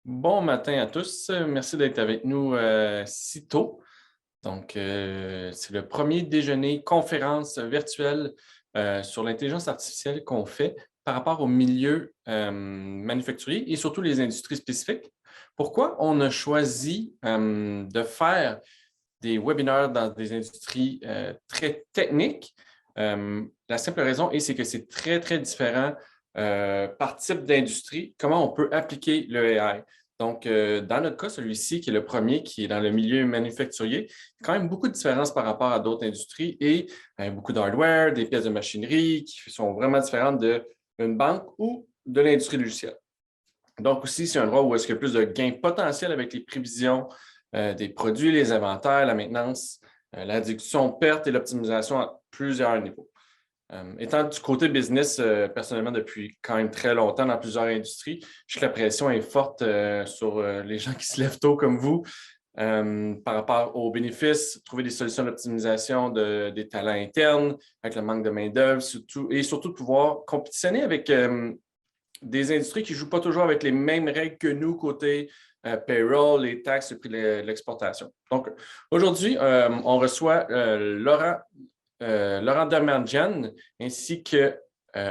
Bon matin à tous. Merci d'être avec nous si tôt. Donc, c'est le premier déjeuner conférence virtuelle sur l'intelligence artificielle qu'on fait par rapport au milieu manufacturier et surtout les industries spécifiques. Pourquoi on a choisi de faire des webinaires dans des industries très techniques? La simple raison est c'est que c'est très, très différent par type d'industrie, comment on peut appliquer le AI. Donc, dans notre cas, celui-ci, qui est le premier, qui est dans le milieu manufacturier, il y a quand même beaucoup de différences par rapport à d'autres industries et beaucoup d'hardware, des pièces de machinerie qui sont vraiment différentes d'une banque ou de l'industrie logicielle. Donc, aussi, c'est un endroit où est-ce qu'il y a plus de gains potentiels avec les prévisions des produits, les inventaires, la maintenance, la réduction de pertes et l'optimisation à plusieurs niveaux. Étant du côté business, personnellement, depuis quand même très longtemps dans plusieurs industries, je sais que la pression est forte sur les gens qui se lèvent tôt comme vous par rapport aux bénéfices, trouver des solutions d'optimisation des talents internes, avec le manque de main-d'œuvre, et surtout de pouvoir compétitionner avec des industries qui ne jouent pas toujours avec les mêmes règles que nous côté payroll, les taxes et puis l'exportation. Donc, aujourd'hui, on reçoit Laurent Dermergian ainsi que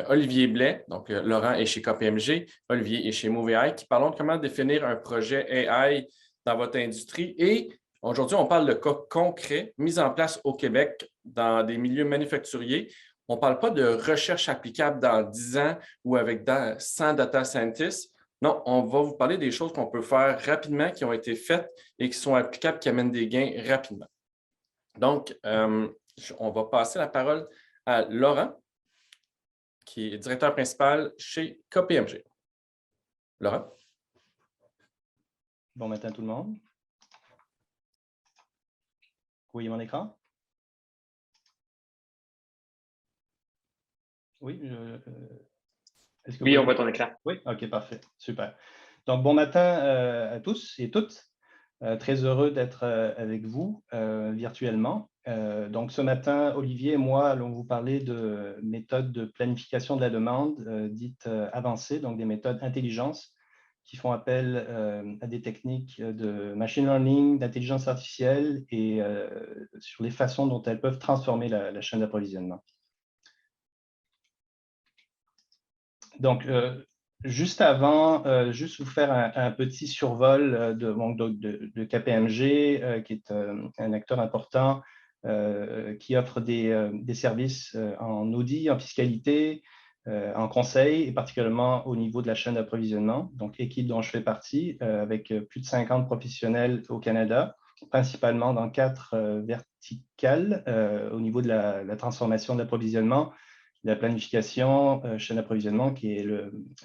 Olivier Blais. Donc, Laurent est chez KPMG, Olivier est chez MoveAI, qui parlons de comment définir un projet AI dans votre industrie. Et aujourd'hui, on parle de cas concrets mis en place au Québec dans des milieux manufacturiers. On ne parle pas de recherche applicable dans 10 ans ou avec 100 data scientists. Non, on va vous parler des choses qu'on peut faire rapidement, qui ont été faites et qui sont applicables, qui amènent des gains rapidement. Donc, on va passer la parole à Laurent, qui est directeur principal chez KPMG. Laurent? Bon matin tout le monde. Vous voyez mon écran? Oui, est-ce que Oui, vous on voit ton écran. Oui, ok, parfait, super. Donc, bon matin à tous et toutes. Très heureux d'être avec vous virtuellement. Donc, ce matin, Olivier et moi allons vous parler de méthodes de planification de la demande dites avancées, donc des méthodes intelligence qui font appel à des techniques de machine learning, d'intelligence artificielle et sur les façons dont elles peuvent transformer la chaîne d'approvisionnement. Donc, juste avant, juste vous faire un petit survol de KPMG, qui est un acteur important qui offre des services en audit, en fiscalité, en conseil, et particulièrement au niveau de la chaîne d'approvisionnement. Donc, équipe dont je fais partie, avec plus de 50 professionnels au Canada, principalement dans 4 verticales au niveau de la transformation de l'approvisionnement, la planification, chaîne d'approvisionnement, qui est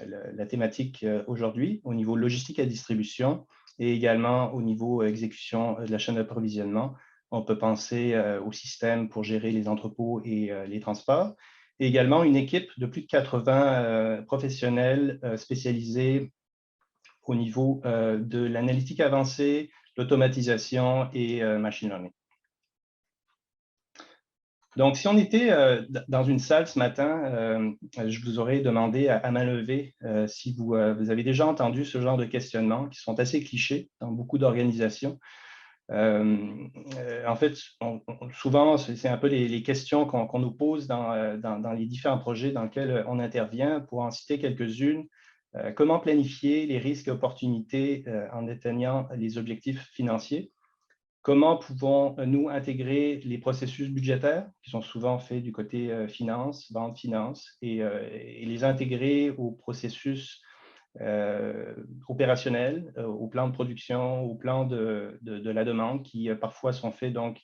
la thématique aujourd'hui au niveau logistique et distribution, et également au niveau exécution de la chaîne d'approvisionnement. On peut penser au système pour gérer les entrepôts et les transports, et également une équipe de plus de 80 professionnels spécialisés au niveau de l'analytique avancée, l'automatisation et machine learning. Donc, si on était dans une salle ce matin, je vous aurais demandé à main levée si vous avez déjà entendu ce genre de questionnements qui sont assez clichés dans beaucoup d'organisations. En fait, souvent, c'est un peu les questions qu'on nous pose dans les différents projets dans lesquels on intervient. Pour en citer quelques-unes, comment planifier les risques et opportunités en atteignant les objectifs financiers? Comment pouvons-nous intégrer les processus budgétaires qui sont souvent faits du côté finance, vente, finance, et les intégrer au processus opérationnel, au plan de production, au plan de la demande qui parfois sont faits donc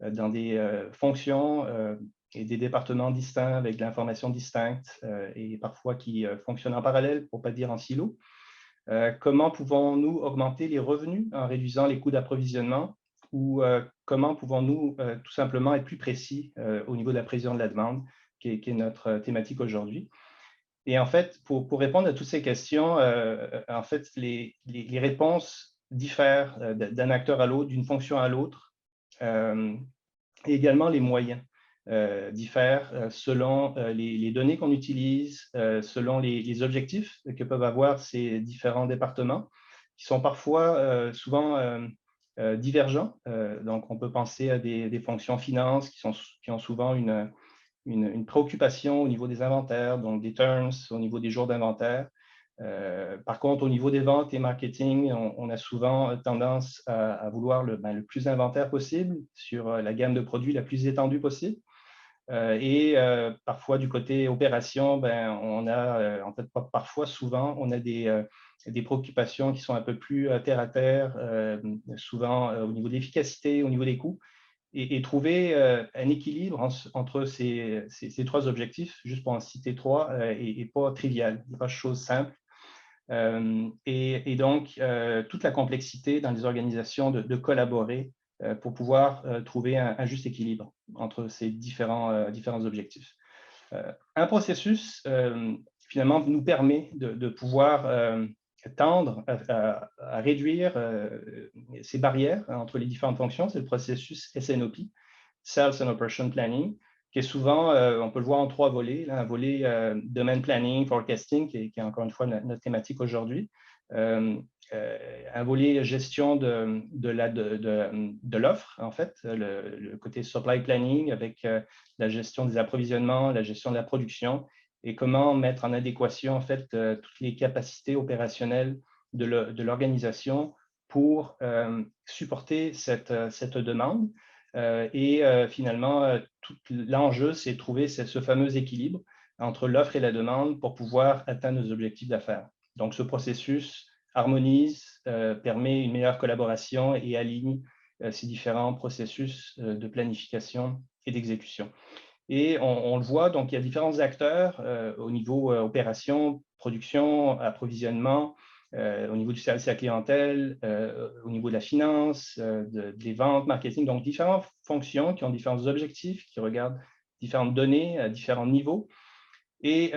dans des fonctions et des départements distincts avec de l'information distincte et parfois qui fonctionnent en parallèle, pour ne pas dire en silo. Comment pouvons-nous augmenter les revenus en réduisant les coûts d'approvisionnement? Ou comment pouvons-nous tout simplement être plus précis au niveau de la prévision de la demande, qui est notre thématique aujourd'hui? Et en fait, pour répondre à toutes ces questions, en fait, les réponses diffèrent d'un acteur à l'autre, d'une fonction à l'autre, et également les moyens diffèrent selon les données qu'on utilise, selon les objectifs que peuvent avoir ces différents départements, qui sont parfois souvent divergents. Donc, on peut penser à des fonctions finances qui ont souvent une préoccupation au niveau des inventaires, donc des turns, au niveau des jours d'inventaire. Par contre, au niveau des ventes et marketing, on a souvent tendance à vouloir le plus d'inventaire possible sur la gamme de produits la plus étendue possible. Et parfois, du côté opération, on a, en fait, pas parfois, souvent, on a des préoccupations qui sont un peu plus terre à terre, souvent au niveau de l'efficacité, au niveau des coûts, et trouver un équilibre entre ces trois objectifs, juste pour en citer trois, et pas trivial, pas chose simple. Et donc, toute la complexité dans les organisations de collaborer pour pouvoir trouver un juste équilibre entre ces différents objectifs. Un processus, finalement, nous permet de pouvoir tendre à réduire ces barrières entre les différentes fonctions. C'est le processus SNOP, Sales and Operation Planning, qui est souvent, on peut le voir en trois volets. Là, un volet Domain Planning, Forecasting, qui est encore une fois notre thématique aujourd'hui. Un volet gestion de l'offre, en fait, le côté supply planning avec la gestion des approvisionnements, la gestion de la production et comment mettre en adéquation, en fait, toutes les capacités opérationnelles de l'organisation pour supporter cette demande. Finalement, tout l'enjeu, c'est de trouver ce fameux équilibre entre l'offre et la demande pour pouvoir atteindre nos objectifs d'affaires. Donc, ce processus harmonise, permet une meilleure collaboration et aligne ces différents processus de planification et d'exécution. Et on le voit, donc il y a différents acteurs au niveau opération, production, approvisionnement, au niveau du service à la clientèle, au niveau de la finance, des ventes, marketing, donc différentes fonctions qui ont différents objectifs, qui regardent différentes données à différents niveaux. Et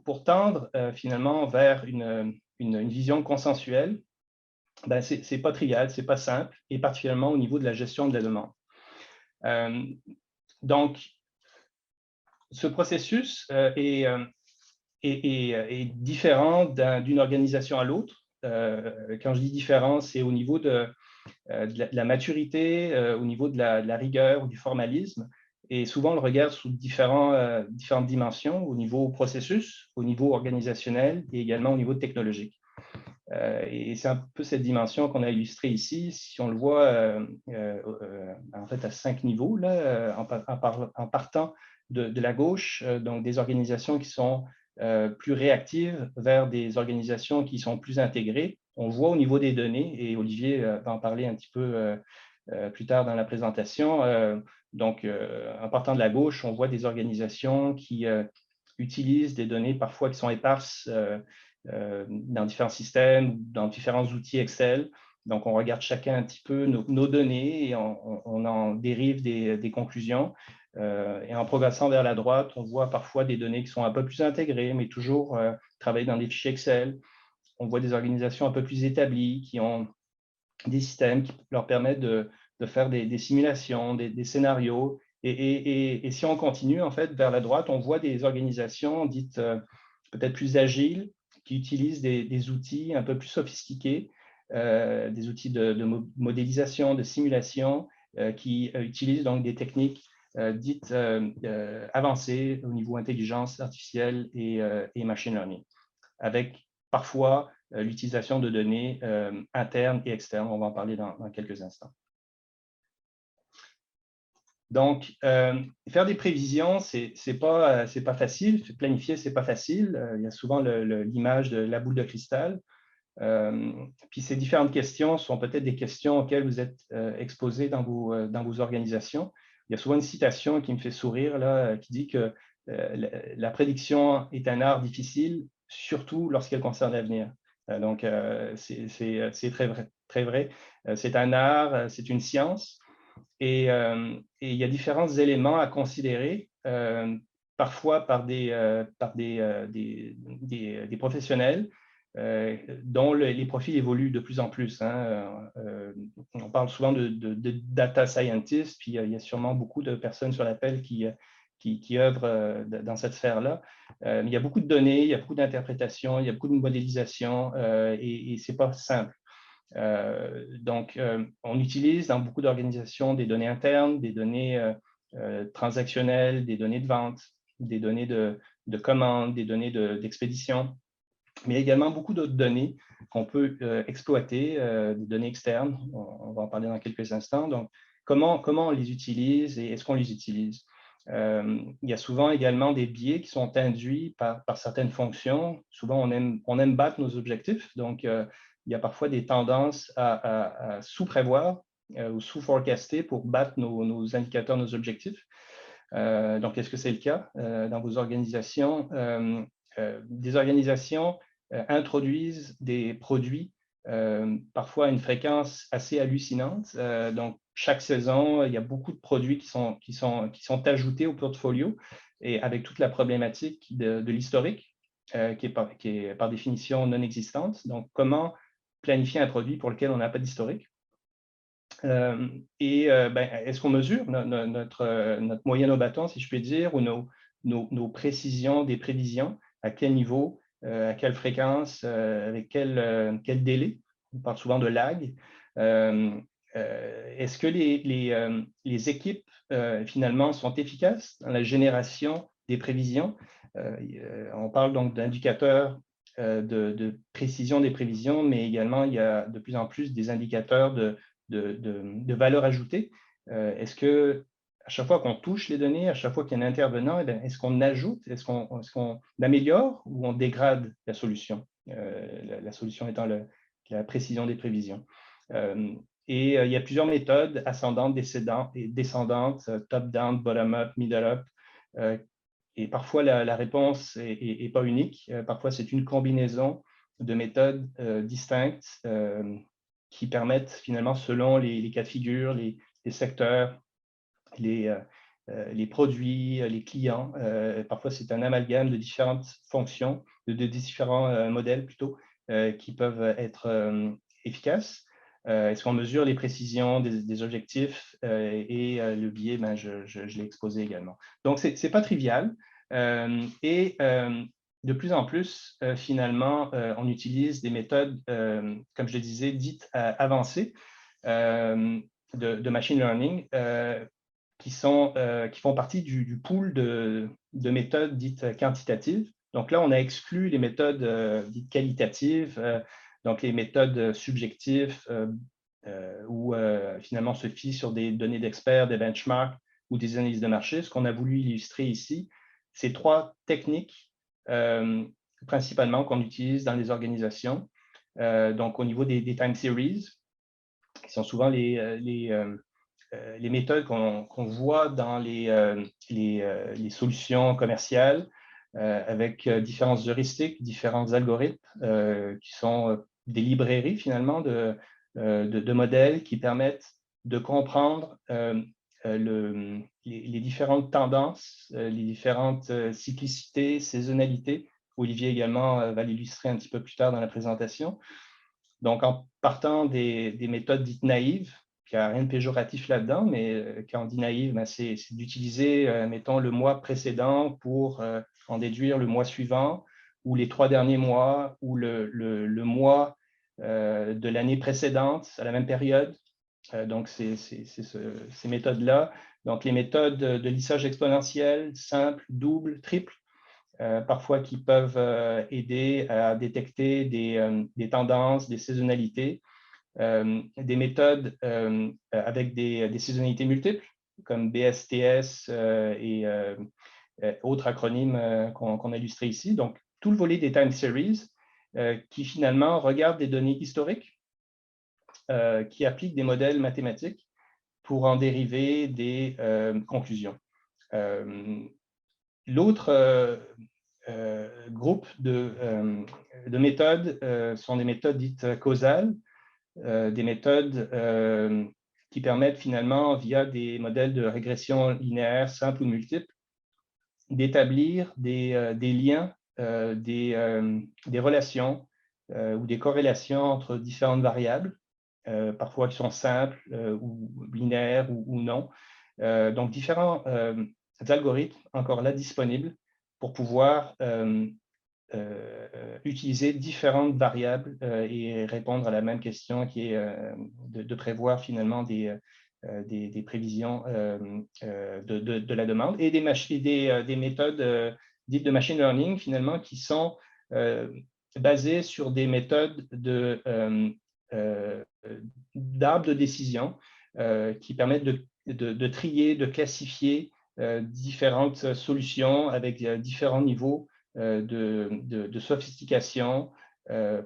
pour tendre finalement vers une vision consensuelle, ce n'est pas trivial, ce n'est pas simple, et particulièrement au niveau de la gestion de la demande. Donc, ce processus est différent d'une organisation à l'autre. Quand je dis différent, c'est au niveau de la maturité, au niveau de la rigueur ou du formalisme. Et souvent, on le regarde sous différentes dimensions, au niveau processus, au niveau organisationnel et également au niveau technologique. Et c'est un peu cette dimension qu'on a illustrée ici. Si on le voit en fait à 5 niveaux, là, en partant de la gauche, donc des organisations qui sont plus réactives vers des organisations qui sont plus intégrées. On voit au niveau des données, et Olivier va en parler un petit peu plus tard dans la présentation. Donc, en partant de la gauche, on voit des organisations qui utilisent des données parfois qui sont éparses dans différents systèmes, dans différents outils Excel. Donc, on regarde chacun un petit peu nos données et on en dérive des conclusions. Et en progressant vers la droite, on voit parfois des données qui sont un peu plus intégrées, mais toujours travailler dans des fichiers Excel. On voit des organisations un peu plus établies qui ont des systèmes qui leur permettent de faire des simulations, des scénarios. Et si on continue en fait vers la droite, on voit des organisations dites peut-être plus agiles, qui utilisent des outils un peu plus sophistiqués, des outils de modélisation, de simulation, qui utilisent donc des techniques dites avancées au niveau intelligence artificielle et machine learning, avec parfois l'utilisation de données internes et externes. On va en parler dans quelques instants. Donc, faire des prévisions, c'est pas facile. Planifier, c'est pas facile. Il y a souvent l'image de la boule de cristal. Puis ces différentes questions sont peut-être des questions auxquelles vous êtes exposés dans vos organisations. Il y a souvent une citation qui me fait sourire, là, qui dit que la prédiction est un art difficile, surtout lorsqu'elle concerne l'avenir. Donc, c'est très vrai. Très vrai. C'est un art, c'est une science. Et il y a différents éléments à considérer, parfois par des professionnels dont les profils évoluent de plus en plus. Hein. On parle souvent de data scientists, puis il y a sûrement beaucoup de personnes sur l'appel qui œuvrent dans cette sphère-là. Il y a beaucoup de données, il y a beaucoup d'interprétations, il y a beaucoup de modélisation et ce n'est pas simple. On utilise dans beaucoup d'organisations des données internes, des données transactionnelles, des données de vente, des données de commande, des données d'expédition, mais également beaucoup d'autres données qu'on peut exploiter, des données externes. On va en parler dans quelques instants. Donc, comment on les utilise et est-ce qu'on les utilise? Il y a souvent également des biais qui sont induits par certaines fonctions. Souvent, on aime battre nos objectifs. Donc, il y a parfois des tendances à sous-prévoir ou sous-forecaster pour battre nos indicateurs, nos objectifs. Donc, est-ce que c'est le cas dans vos organisations? Des organisations introduisent des produits parfois à une fréquence assez hallucinante. Donc, chaque saison, il y a beaucoup de produits qui sont ajoutés au portfolio et avec toute la problématique de l'historique qui est par définition non existante. Donc, comment planifier un produit pour lequel on n'a pas d'historique? Est-ce qu'on mesure notre moyenne au bâton, si je puis dire, ou nos précisions des prévisions, à quel niveau, à quelle fréquence, avec quel délai? On parle souvent de lag. Est-ce que les équipes, finalement, sont efficaces dans la génération des prévisions? On parle donc d'indicateurs de précision des prévisions, mais également, il y a de plus en plus des indicateurs de valeur ajoutée. Est-ce que à chaque fois qu'on touche les données, à chaque fois qu'il y a un intervenant, est-ce qu'on ajoute, est-ce qu'on améliore ou on dégrade la solution? La solution étant la précision des prévisions. Il y a plusieurs méthodes, ascendantes, descendantes, top-down, bottom-up, middle-up. Et parfois, la réponse n'est pas unique. Parfois, c'est une combinaison de méthodes distinctes qui permettent finalement, selon les cas de figure, les secteurs, les produits, les clients, parfois c'est un amalgame de différentes fonctions, de différents modèles plutôt, qui peuvent être efficaces. Est-ce qu'on mesure les précisions des objectifs et le biais, je l'ai exposé également. Donc, ce n'est pas trivial. De plus en plus, finalement, on utilise des méthodes, comme je le disais, dites avancées de machine learning qui font partie du pool de méthodes dites quantitatives. Donc là, on a exclu les méthodes dites qualitatives, donc les méthodes subjectives où finalement on se fie sur des données d'experts, des benchmarks ou des analyses de marché. Ce qu'on a voulu illustrer ici, c'est 3 techniques principalement qu'on utilise dans les organisations. Donc, au niveau des time series, qui sont souvent les méthodes qu'on voit dans les solutions commerciales avec différentes heuristiques, différents algorithmes qui sont des librairies finalement de modèles qui permettent de comprendre les différentes tendances, les différentes cyclicités, saisonnalités. Olivier également va l'illustrer un petit peu plus tard dans la présentation. Donc, en partant des méthodes dites naïves, il n'y a rien de péjoratif là-dedans, mais quand on dit naïve, c'est d'utiliser, mettons, le mois précédent pour en déduire le mois suivant, ou les 3 derniers mois, ou le mois de l'année précédente à la même période. Donc, c'est ces méthodes-là. Donc, les méthodes de lissage exponentiel, simple, double, triple, parfois qui peuvent aider à détecter des tendances, des saisonnalités, des méthodes avec des saisonnalités multiples, comme BSTS et autres acronymes qu'on a illustrés ici. Donc, tout le volet des time series qui finalement regarde des données historiques, qui appliquent des modèles mathématiques pour en dériver des conclusions. L'autre groupe de méthodes sont des méthodes dites causales, des méthodes qui permettent finalement, via des modèles de régression linéaire simples ou multiples, d'établir des liens, des relations ou des corrélations entre différentes variables, parfois qui sont simples ou linéaires ou non. Donc, différents algorithmes encore là disponibles pour pouvoir utiliser différentes variables et répondre à la même question qui est de prévoir finalement des prévisions de la demande et des méthodes dites de machine learning finalement qui sont basées sur des méthodes d'arbres de décision qui permettent de trier, de classifier différentes solutions avec différents niveaux de sophistication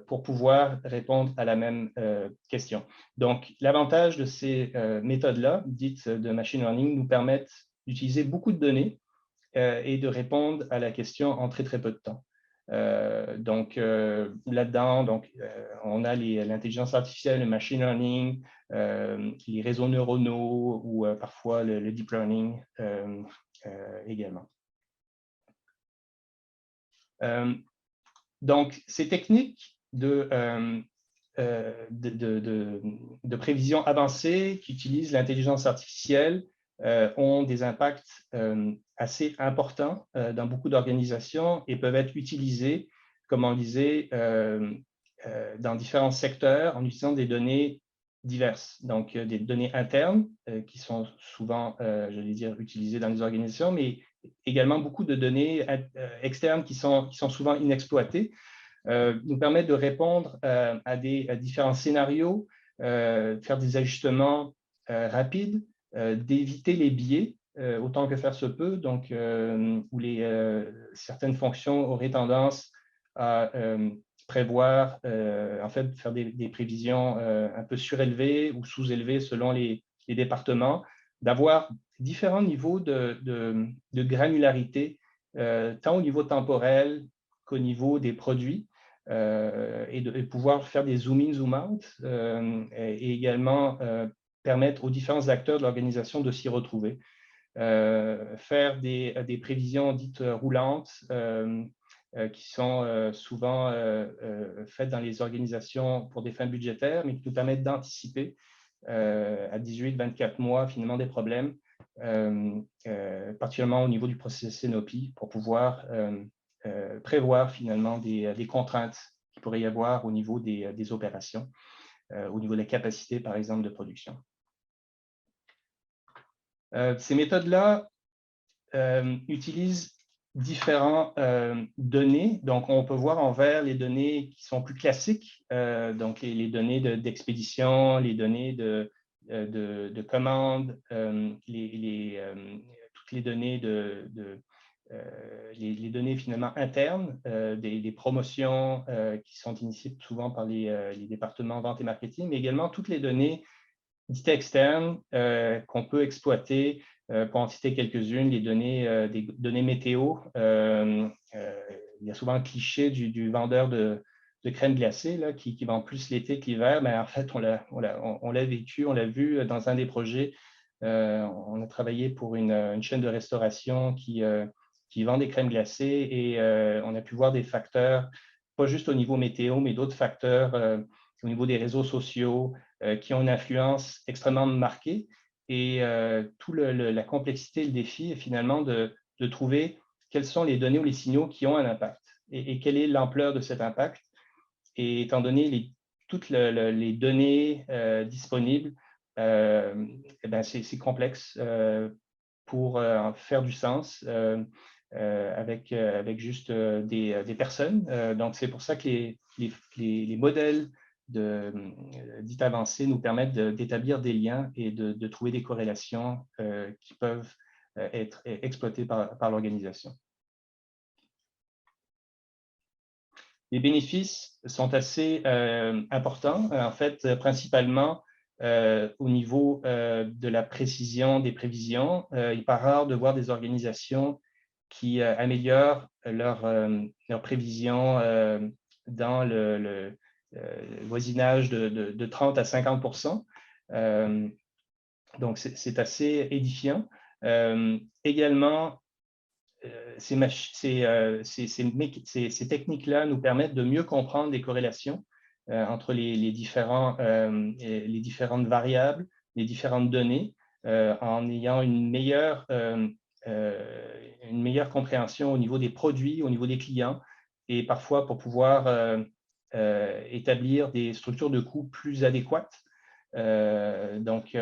pour pouvoir répondre à la même question. Donc, l'avantage de ces méthodes-là, dites de machine learning, nous permettent d'utiliser beaucoup de données et de répondre à la question en très, très peu de temps. Là-dedans, on a l'intelligence artificielle, le machine learning, les réseaux neuronaux ou parfois le deep learning également. Donc, ces techniques de prévision avancée qui utilisent l'intelligence artificielle ont des impacts assez importants dans beaucoup d'organisations et peuvent être utilisées, comme on disait, dans différents secteurs en utilisant des données diverses. Donc, des données internes qui sont souvent, j'allais dire, utilisées dans les organisations, mais également beaucoup de données externes qui sont souvent inexploitées, nous permettent de répondre à différents scénarios, faire des ajustements rapides, d'éviter les biais autant que faire se peut, donc où certaines fonctions auraient tendance à prévoir, en fait, faire des prévisions un peu surélevées ou sous-élevées selon les départements, d'avoir différents niveaux de granularité, tant au niveau temporel qu'au niveau des produits, et de pouvoir faire des zoom-in, zoom-out, et également permettre aux différents acteurs de l'organisation de s'y retrouver. Faire des prévisions dites roulantes qui sont souvent faites dans les organisations pour des fins budgétaires, mais qui nous permettent d'anticiper à 18-24 mois finalement des problèmes, particulièrement au niveau du processus CNOPI, pour pouvoir prévoir finalement des contraintes qu'il pourrait y avoir au niveau des opérations, au niveau de la capacité, par exemple, de production. Ces méthodes-là utilisent différentes données. Donc, on peut voir en vert les données qui sont plus classiques, donc les données d'expédition, les données de commandes, toutes les données les données finalement internes, des promotions qui sont initiées souvent par les départements vente et marketing, mais également toutes les données dites externes qu'on peut exploiter. Pour en citer quelques-unes, des données météo. Il y a souvent un cliché du vendeur de crème glacée là, qui vend plus l'été que l'hiver, mais en fait, on l'a vécu, on l'a vu dans un des projets. On a travaillé pour une chaîne de restauration qui vend des crèmes glacées et on a pu voir des facteurs, pas juste au niveau météo, mais d'autres facteurs au niveau des réseaux sociaux qui ont une influence extrêmement marquée. Et toute la complexité, le défi est finalement de trouver quelles sont les données ou les signaux qui ont un impact et quelle est l'ampleur de cet impact. Et étant donné toutes les données disponibles, c'est complexe pour faire du sens avec juste des personnes. Donc, c'est pour ça que les modèles dits avancés nous permettent d'établir des liens et de trouver des corrélations qui peuvent être exploitées par l'organisation. Les bénéfices sont assez importants, en fait, principalement au niveau de la précision des prévisions. Il n'est pas rare de voir des organisations qui améliorent leurs prévisions dans le voisinage de 30 à 50%. Donc, c'est assez édifiant. Également, ces techniques-là nous permettent de mieux comprendre les corrélations entre les différentes variables, les différentes données, en ayant une meilleure compréhension au niveau des produits, au niveau des clients, et parfois pour pouvoir établir des structures de coûts plus adéquates. Donc,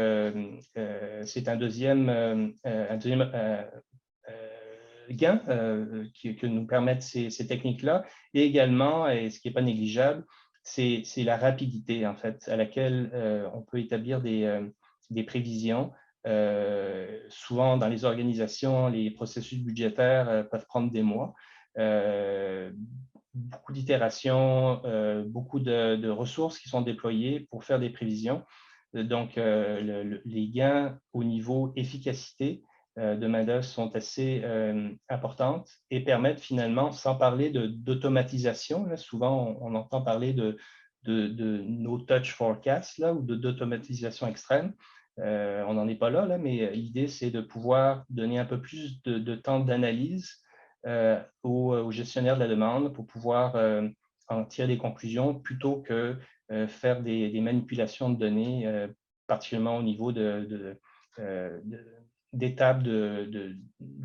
c'est un deuxième gain que nous permettent ces techniques-là. Et également, et ce qui n'est pas négligeable, c'est la rapidité, en fait, à laquelle on peut établir des prévisions. Souvent, dans les organisations, les processus budgétaires peuvent prendre des mois. Beaucoup d'itérations, beaucoup de ressources qui sont déployées pour faire des prévisions. Donc, les gains au niveau efficacité de main-d'œuvre sont assez importantes et permettent finalement, sans parler d'automatisation, souvent on entend parler de no-touch forecast là, ou d'automatisation extrême. On n'en est pas là, mais l'idée, c'est de pouvoir donner un peu plus de temps d'analyse aux gestionnaires de la demande pour pouvoir en tirer des conclusions plutôt que faire des manipulations de données, particulièrement au niveau d'étapes de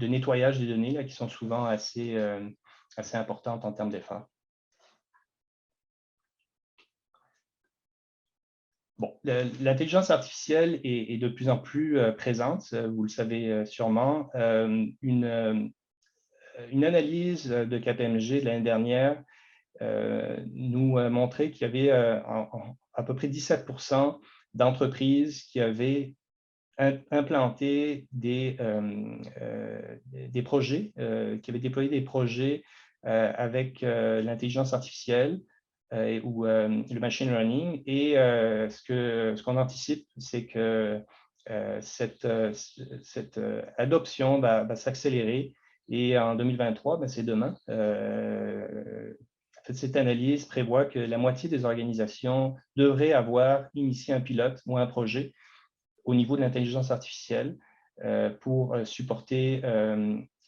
nettoyage des données là, qui sont souvent assez importantes en termes d'efforts. Bon, l'intelligence artificielle est de plus en plus présente, vous le savez sûrement. Une analyse de KPMG de l'année dernière nous montrait qu'il y avait à peu près 17% d'entreprises qui avaient implanté des projets, qui avaient déployé des projets avec l'intelligence artificielle ou le machine learning. Et ce qu'on anticipe, c'est que cette adoption va s'accélérer. Et en 2023, c'est demain. Cette analyse prévoit que la moitié des organisations devraient avoir initié un pilote ou un projet au niveau de l'intelligence artificielle pour supporter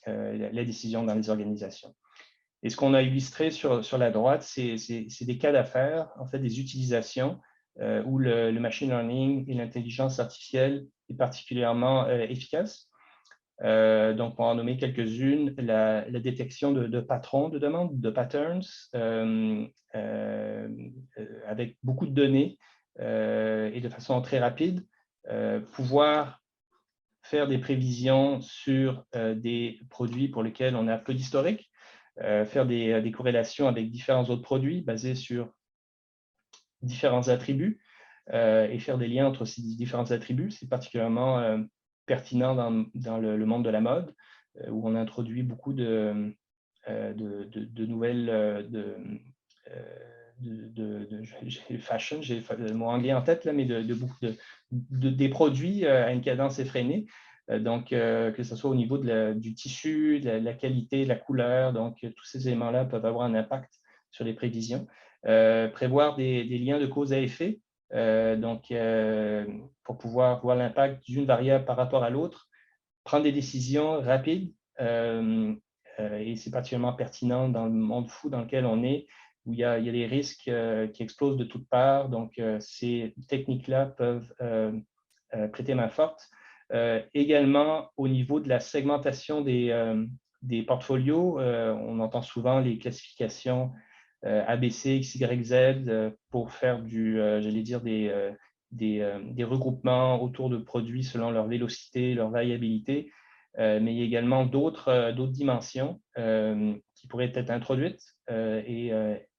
la décision dans les organisations. Et ce qu'on a illustré sur la droite, c'est des cas d'affaires, en fait, des utilisations où le machine learning et l'intelligence artificielle est particulièrement efficace. Donc, pour en nommer quelques-unes, la détection de patrons de demande, de patterns, avec beaucoup de données et de façon très rapide, pouvoir faire des prévisions sur des produits pour lesquels on a peu d'historique, faire des corrélations avec différents autres produits basés sur différents attributs et faire des liens entre ces différents attributs. C'est particulièrement pertinent dans le monde de la mode, où on introduit beaucoup de nouvelles fashion, j'ai le mot anglais en tête, là, mais des produits à une cadence effrénée. Donc, que ce soit au niveau du tissu, de la qualité, de la couleur, donc tous ces éléments-là peuvent avoir un impact sur les prévisions. Prévoir des liens de cause à effet, donc pour pouvoir voir l'impact d'une variable par rapport à l'autre, prendre des décisions rapides, et c'est particulièrement pertinent dans le monde fou dans lequel on est, où il y a des risques qui explosent de toutes parts. Donc, ces techniques-là peuvent prêter main forte. Également, au niveau de la segmentation des portfolios, on entend souvent les classifications ABC, X, Y, Z pour faire j'allais dire, des regroupements autour de produits selon leur vélocité, leur variabilité. Mais il y a également d'autres dimensions qui pourraient être introduites. Et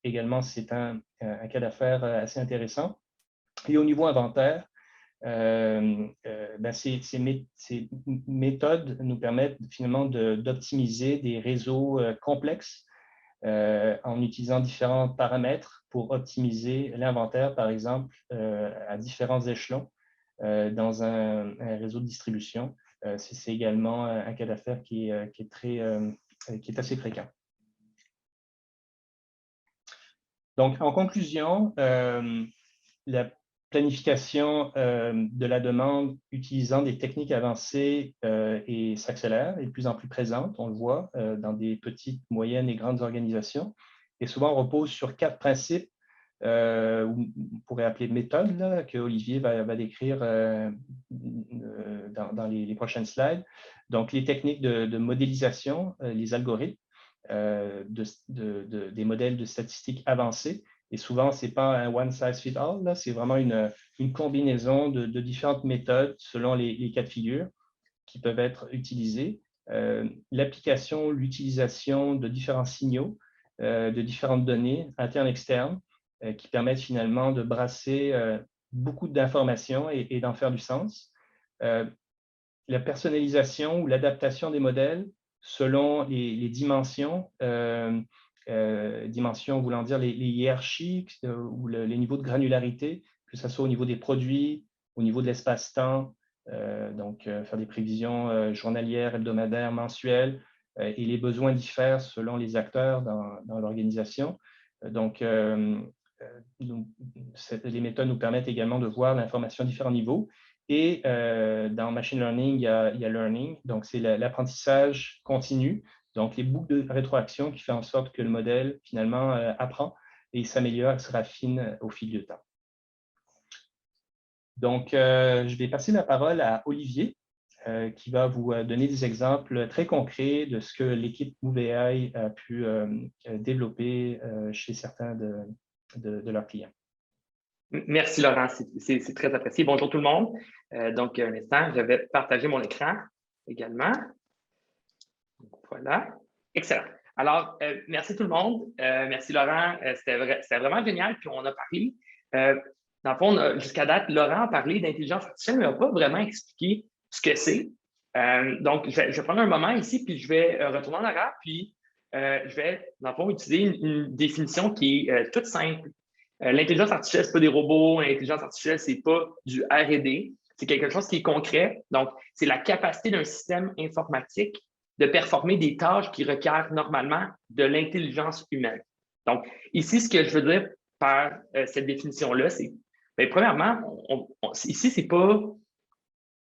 également, c'est un cas d'affaires assez intéressant. Et au niveau inventaire, ces méthodes nous permettent finalement d'optimiser des réseaux complexes en utilisant différents paramètres pour optimiser l'inventaire, par exemple, à différents échelons dans un réseau de distribution. C'est également un cas d'affaires qui est assez fréquent. Donc, en conclusion, la planification de la demande utilisant des techniques avancées et s'accélère, est de plus en plus présente, on le voit, dans des petites, moyennes et grandes organisations, et souvent repose sur 4 principes, on pourrait appeler méthodes, là, que Olivier va décrire dans les prochaines slides. Donc, les techniques de modélisation, les algorithmes, des modèles de statistiques avancés. Et souvent, ce n'est pas un one size fit all, là, c'est vraiment une combinaison de différentes méthodes selon les cas de figure qui peuvent être utilisées. L'application, l'utilisation de différents signaux, de différentes données internes, externes, qui permettent finalement de brasser beaucoup d'informations et d'en faire du sens. La personnalisation ou l'adaptation des modèles selon les dimensions, dimensions voulant dire les hiérarchies ou les niveaux de granularité, que ce soit au niveau des produits, au niveau de l'espace-temps, donc faire des prévisions journalières, hebdomadaires, mensuelles, et les besoins diffèrent selon les acteurs dans l'organisation. Donc, les méthodes nous permettent également de voir l'information à différents niveaux. Et dans machine learning, il y a learning, donc c'est l'apprentissage continu, donc les boucles de rétroaction qui font en sorte que le modèle finalement apprend et s'améliore, se raffine au fil du temps. Donc, je vais passer la parole à Olivier, qui va vous donner des exemples très concrets de ce que l'équipe MoveAI a pu développer chez certains de leurs clients. Merci Laurent, c'est très apprécié. Bonjour tout le monde. Donc, un instant, je vais partager mon écran également. Voilà. Excellent. Alors, merci tout le monde. Merci Laurent. C'était vraiment génial. Puis on a parlé, dans le fond, jusqu'à date, Laurent a parlé d'intelligence artificielle, mais il n'a pas vraiment expliqué ce que c'est. Donc, je vais prendre un moment ici, puis je vais retourner en arrière, puis je vais, dans le fond, utiliser une définition qui est toute simple. L'intelligence artificielle, ce n'est pas des robots. L'intelligence artificielle, ce n'est pas du R&D. C'est quelque chose qui est concret. Donc, c'est la capacité d'un système informatique de performer des tâches qui requièrent normalement de l'intelligence humaine. Donc, ici, ce que je veux dire par cette définition-là, c'est, bien, premièrement, ici, c'est pas...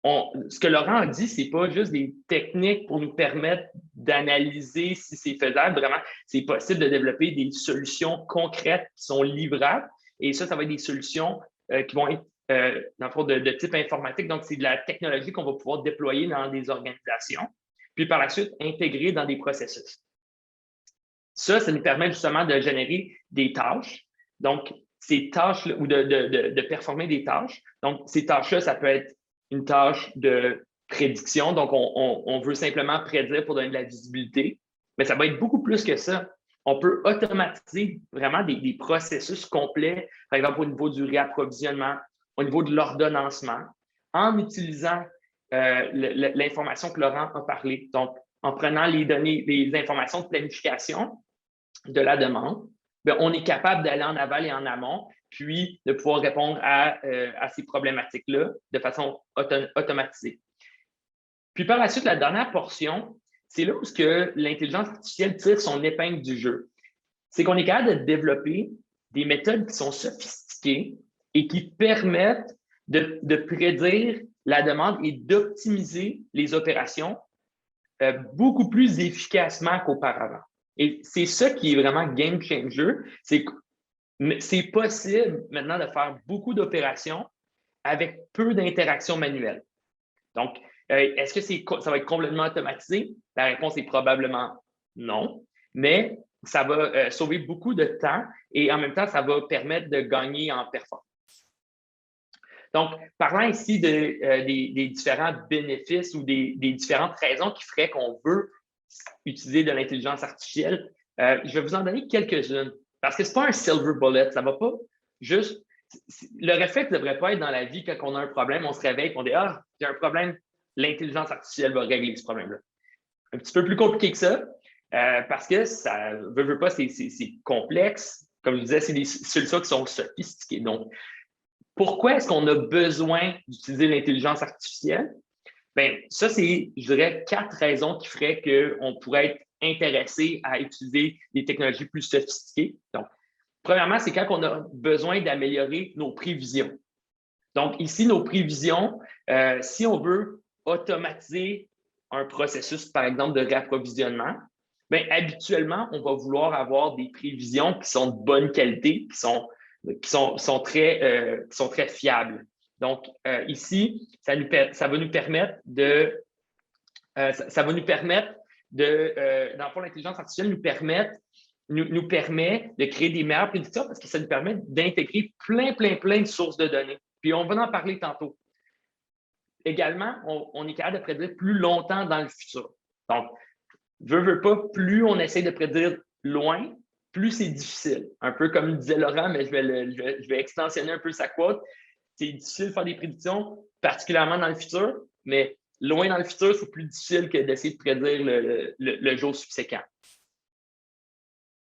ce que Laurent a dit, c'est pas juste des techniques pour nous permettre d'analyser si c'est faisable. Vraiment, c'est possible de développer des solutions concrètes qui sont livrables. Et ça va être des solutions qui vont être dans le fond de type informatique. Donc, c'est de la technologie qu'on va pouvoir déployer dans des organisations, puis par la suite, intégrer dans des processus. Ça nous permet justement de générer des tâches. Donc, ces tâches ou de performer des tâches. Donc, ces tâches-là, ça peut être une tâche de prédiction. Donc, on veut simplement prédire pour donner de la visibilité. Mais ça va être beaucoup plus que ça. On peut automatiser vraiment des processus complets, par exemple au niveau du réapprovisionnement, au niveau de l'ordonnancement, en utilisant l'information que Laurent a parlé. Donc, en prenant les données, les informations de planification de la demande, bien, on est capable d'aller en aval et en amont, puis de pouvoir répondre à ces problématiques-là de façon automatisée. Puis par la suite, la dernière portion, c'est là où l'intelligence artificielle tire son épingle du jeu. C'est qu'on est capable de développer des méthodes qui sont sophistiquées et qui permettent de prédire la demande et d'optimiser les opérations beaucoup plus efficacement qu'auparavant. Et c'est ça qui est vraiment game changer, c'est possible maintenant de faire beaucoup d'opérations avec peu d'interactions manuelles. Donc, est-ce que ça va être complètement automatisé? La réponse est probablement non, mais ça va sauver beaucoup de temps et en même temps, ça va permettre de gagner en performance. Donc, parlant ici des différents bénéfices ou des différentes raisons qui feraient qu'on veut utiliser de l'intelligence artificielle, je vais vous en donner quelques-unes. Parce que ce n'est pas un silver bullet, ça ne va pas juste... Le réflexe ne devrait pas être dans la vie quand on a un problème, on se réveille et on dit « Ah, j'ai un problème, l'intelligence artificielle va régler ce problème-là. » Un petit peu plus compliqué que ça, parce que ça ne veut pas, c'est complexe. Comme je disais, c'est des solutions qui sont sophistiquées. Donc, pourquoi est-ce qu'on a besoin d'utiliser l'intelligence artificielle? Bien, ça, c'est, je dirais, 4 raisons qui feraient qu'on pourrait être intéressé à utiliser des technologies plus sophistiquées. Donc, premièrement, c'est quand on a besoin d'améliorer nos prévisions. Donc, ici, nos prévisions, si on veut automatiser un processus, par exemple, de réapprovisionnement, bien, habituellement, on va vouloir avoir des prévisions qui sont de bonne qualité, qui sont très fiables. Donc, ici, ça va nous permettre dans le fond, l'intelligence artificielle nous permet de créer des meilleures prédictions parce que ça nous permet d'intégrer plein de sources de données. Puis on va en parler tantôt. Également, on est capable de prédire plus longtemps dans le futur. Donc, veut pas, plus on essaie de prédire loin, plus c'est difficile. Un peu comme disait Laurent, mais je vais extensionner un peu sa quote. C'est difficile de faire des prédictions, particulièrement dans le futur, mais loin dans le futur, c'est plus difficile que d'essayer de prédire le jour subséquent.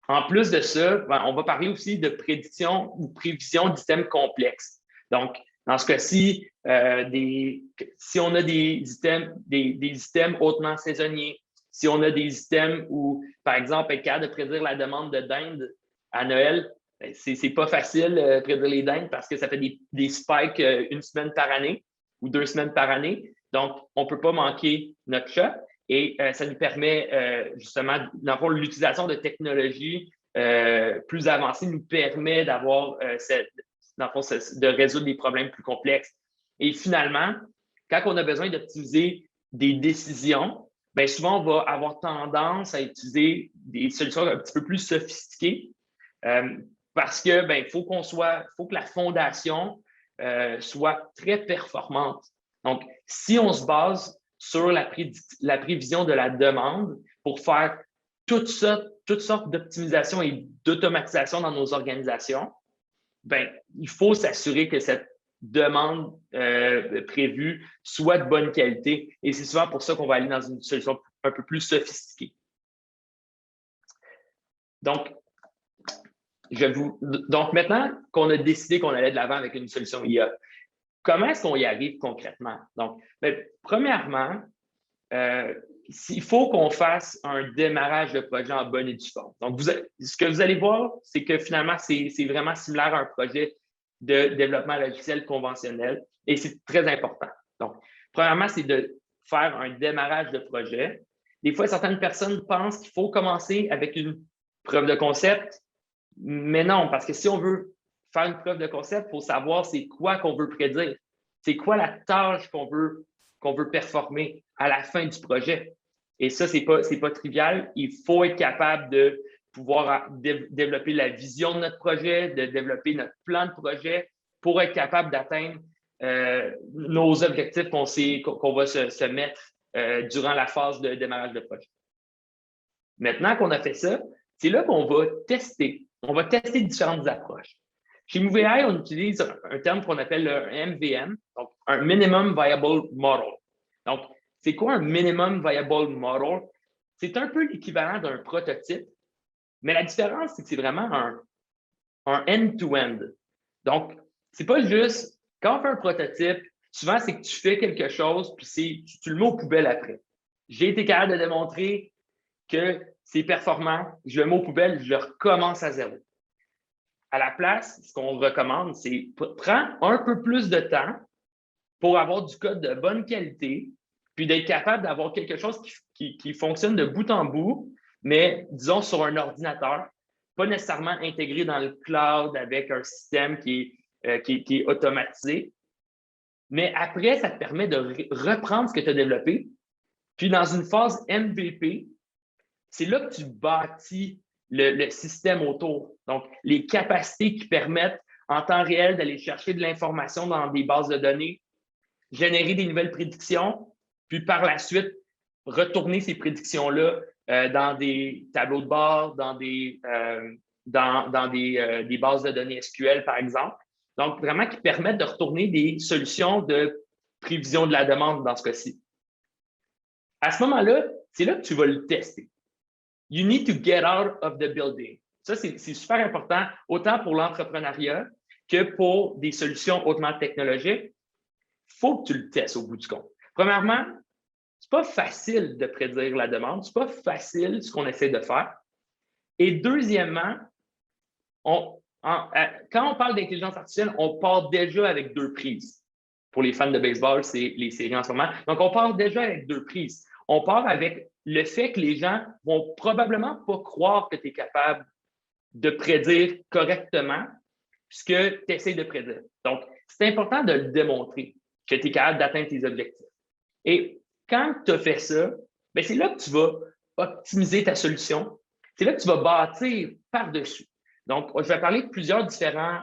En plus de ça, on va parler aussi de prédiction ou prévision d'items complexes. Donc, dans ce cas-ci, si on a des items hautement saisonniers, si on a des items où, par exemple, être capable de prédire la demande de dinde à Noël, c'est pas facile de prédire les dindes parce que ça fait des spikes une semaine par année ou 2 semaines par année. Donc, on ne peut pas manquer notre chat et ça nous permet justement, dans le fond, l'utilisation de technologies plus avancées nous permet d'avoir de résoudre des problèmes plus complexes. Et finalement, quand on a besoin d'optimiser des décisions, bien souvent, on va avoir tendance à utiliser des solutions un petit peu plus sophistiquées parce que faut que la fondation soit très performante. Donc, si on se base sur la prévision de la demande pour faire toutes sortes d'optimisation et d'automatisation dans nos organisations, il faut s'assurer que cette demande prévue soit de bonne qualité. Et c'est souvent pour ça qu'on va aller dans une solution un peu plus sophistiquée. Donc maintenant qu'on a décidé qu'on allait de l'avant avec une solution IA, comment est-ce qu'on y arrive concrètement? Donc, premièrement, il faut qu'on fasse un démarrage de projet en bonne et due forme. Donc, ce que vous allez voir, c'est que finalement, c'est vraiment similaire à un projet de développement logiciel conventionnel et c'est très important. Donc, premièrement, c'est de faire un démarrage de projet. Des fois, certaines personnes pensent qu'il faut commencer avec une preuve de concept, mais non, parce que si on veut faire une preuve de concept, il faut savoir c'est quoi qu'on veut prédire. C'est quoi la tâche qu'on veut performer à la fin du projet. Et ça, c'est pas trivial. Il faut être capable de pouvoir développer la vision de notre projet, de développer notre plan de projet pour être capable d'atteindre nos objectifs qu'on va se mettre durant la phase de démarrage de projet. Maintenant qu'on a fait ça, c'est là qu'on va tester. On va tester différentes approches. Chez MovAI, on utilise un terme qu'on appelle le MVM, donc un Minimum Viable Model. Donc, c'est quoi un Minimum Viable Model? C'est un peu l'équivalent d'un prototype, mais la différence, c'est que c'est vraiment un end-to-end. Donc, c'est pas juste, quand on fait un prototype, souvent, c'est que tu fais quelque chose, puis tu le mets aux poubelles après. J'ai été capable de démontrer que c'est performant, je le mets aux poubelles, je le recommence à zéro. À la place, ce qu'on recommande, c'est prends un peu plus de temps pour avoir du code de bonne qualité, puis d'être capable d'avoir quelque chose qui fonctionne de bout en bout, mais disons sur un ordinateur, pas nécessairement intégré dans le cloud avec un système qui est automatisé. Mais après, ça te permet de reprendre ce que tu as développé, puis dans une phase MVP, c'est là que tu bâtis le système autour. Donc, les capacités qui permettent en temps réel d'aller chercher de l'information dans des bases de données, générer des nouvelles prédictions, puis par la suite, retourner ces prédictions-là dans des tableaux de bord, dans des bases de données SQL, par exemple. Donc, vraiment qui permettent de retourner des solutions de prévision de la demande dans ce cas-ci. À ce moment-là, c'est là que tu vas le tester. You need to get out of the building. Ça, c'est super important, autant pour l'entrepreneuriat que pour des solutions hautement technologiques. Il faut que tu le testes au bout du compte. Premièrement, c'est pas facile de prédire la demande. C'est pas facile ce qu'on essaie de faire. Et deuxièmement, quand on parle d'intelligence artificielle, on part déjà avec 2 prises. Pour les fans de baseball, c'est les séries en ce moment. Donc, on part déjà avec 2 prises. On part avec le fait que les gens vont probablement pas croire que tu es capable de prédire correctement ce que tu essaies de prédire. Donc, c'est important de le démontrer que tu es capable d'atteindre tes objectifs. Et quand tu as fait ça, c'est là que tu vas optimiser ta solution, c'est là que tu vas bâtir par-dessus. Donc, je vais parler de plusieurs différents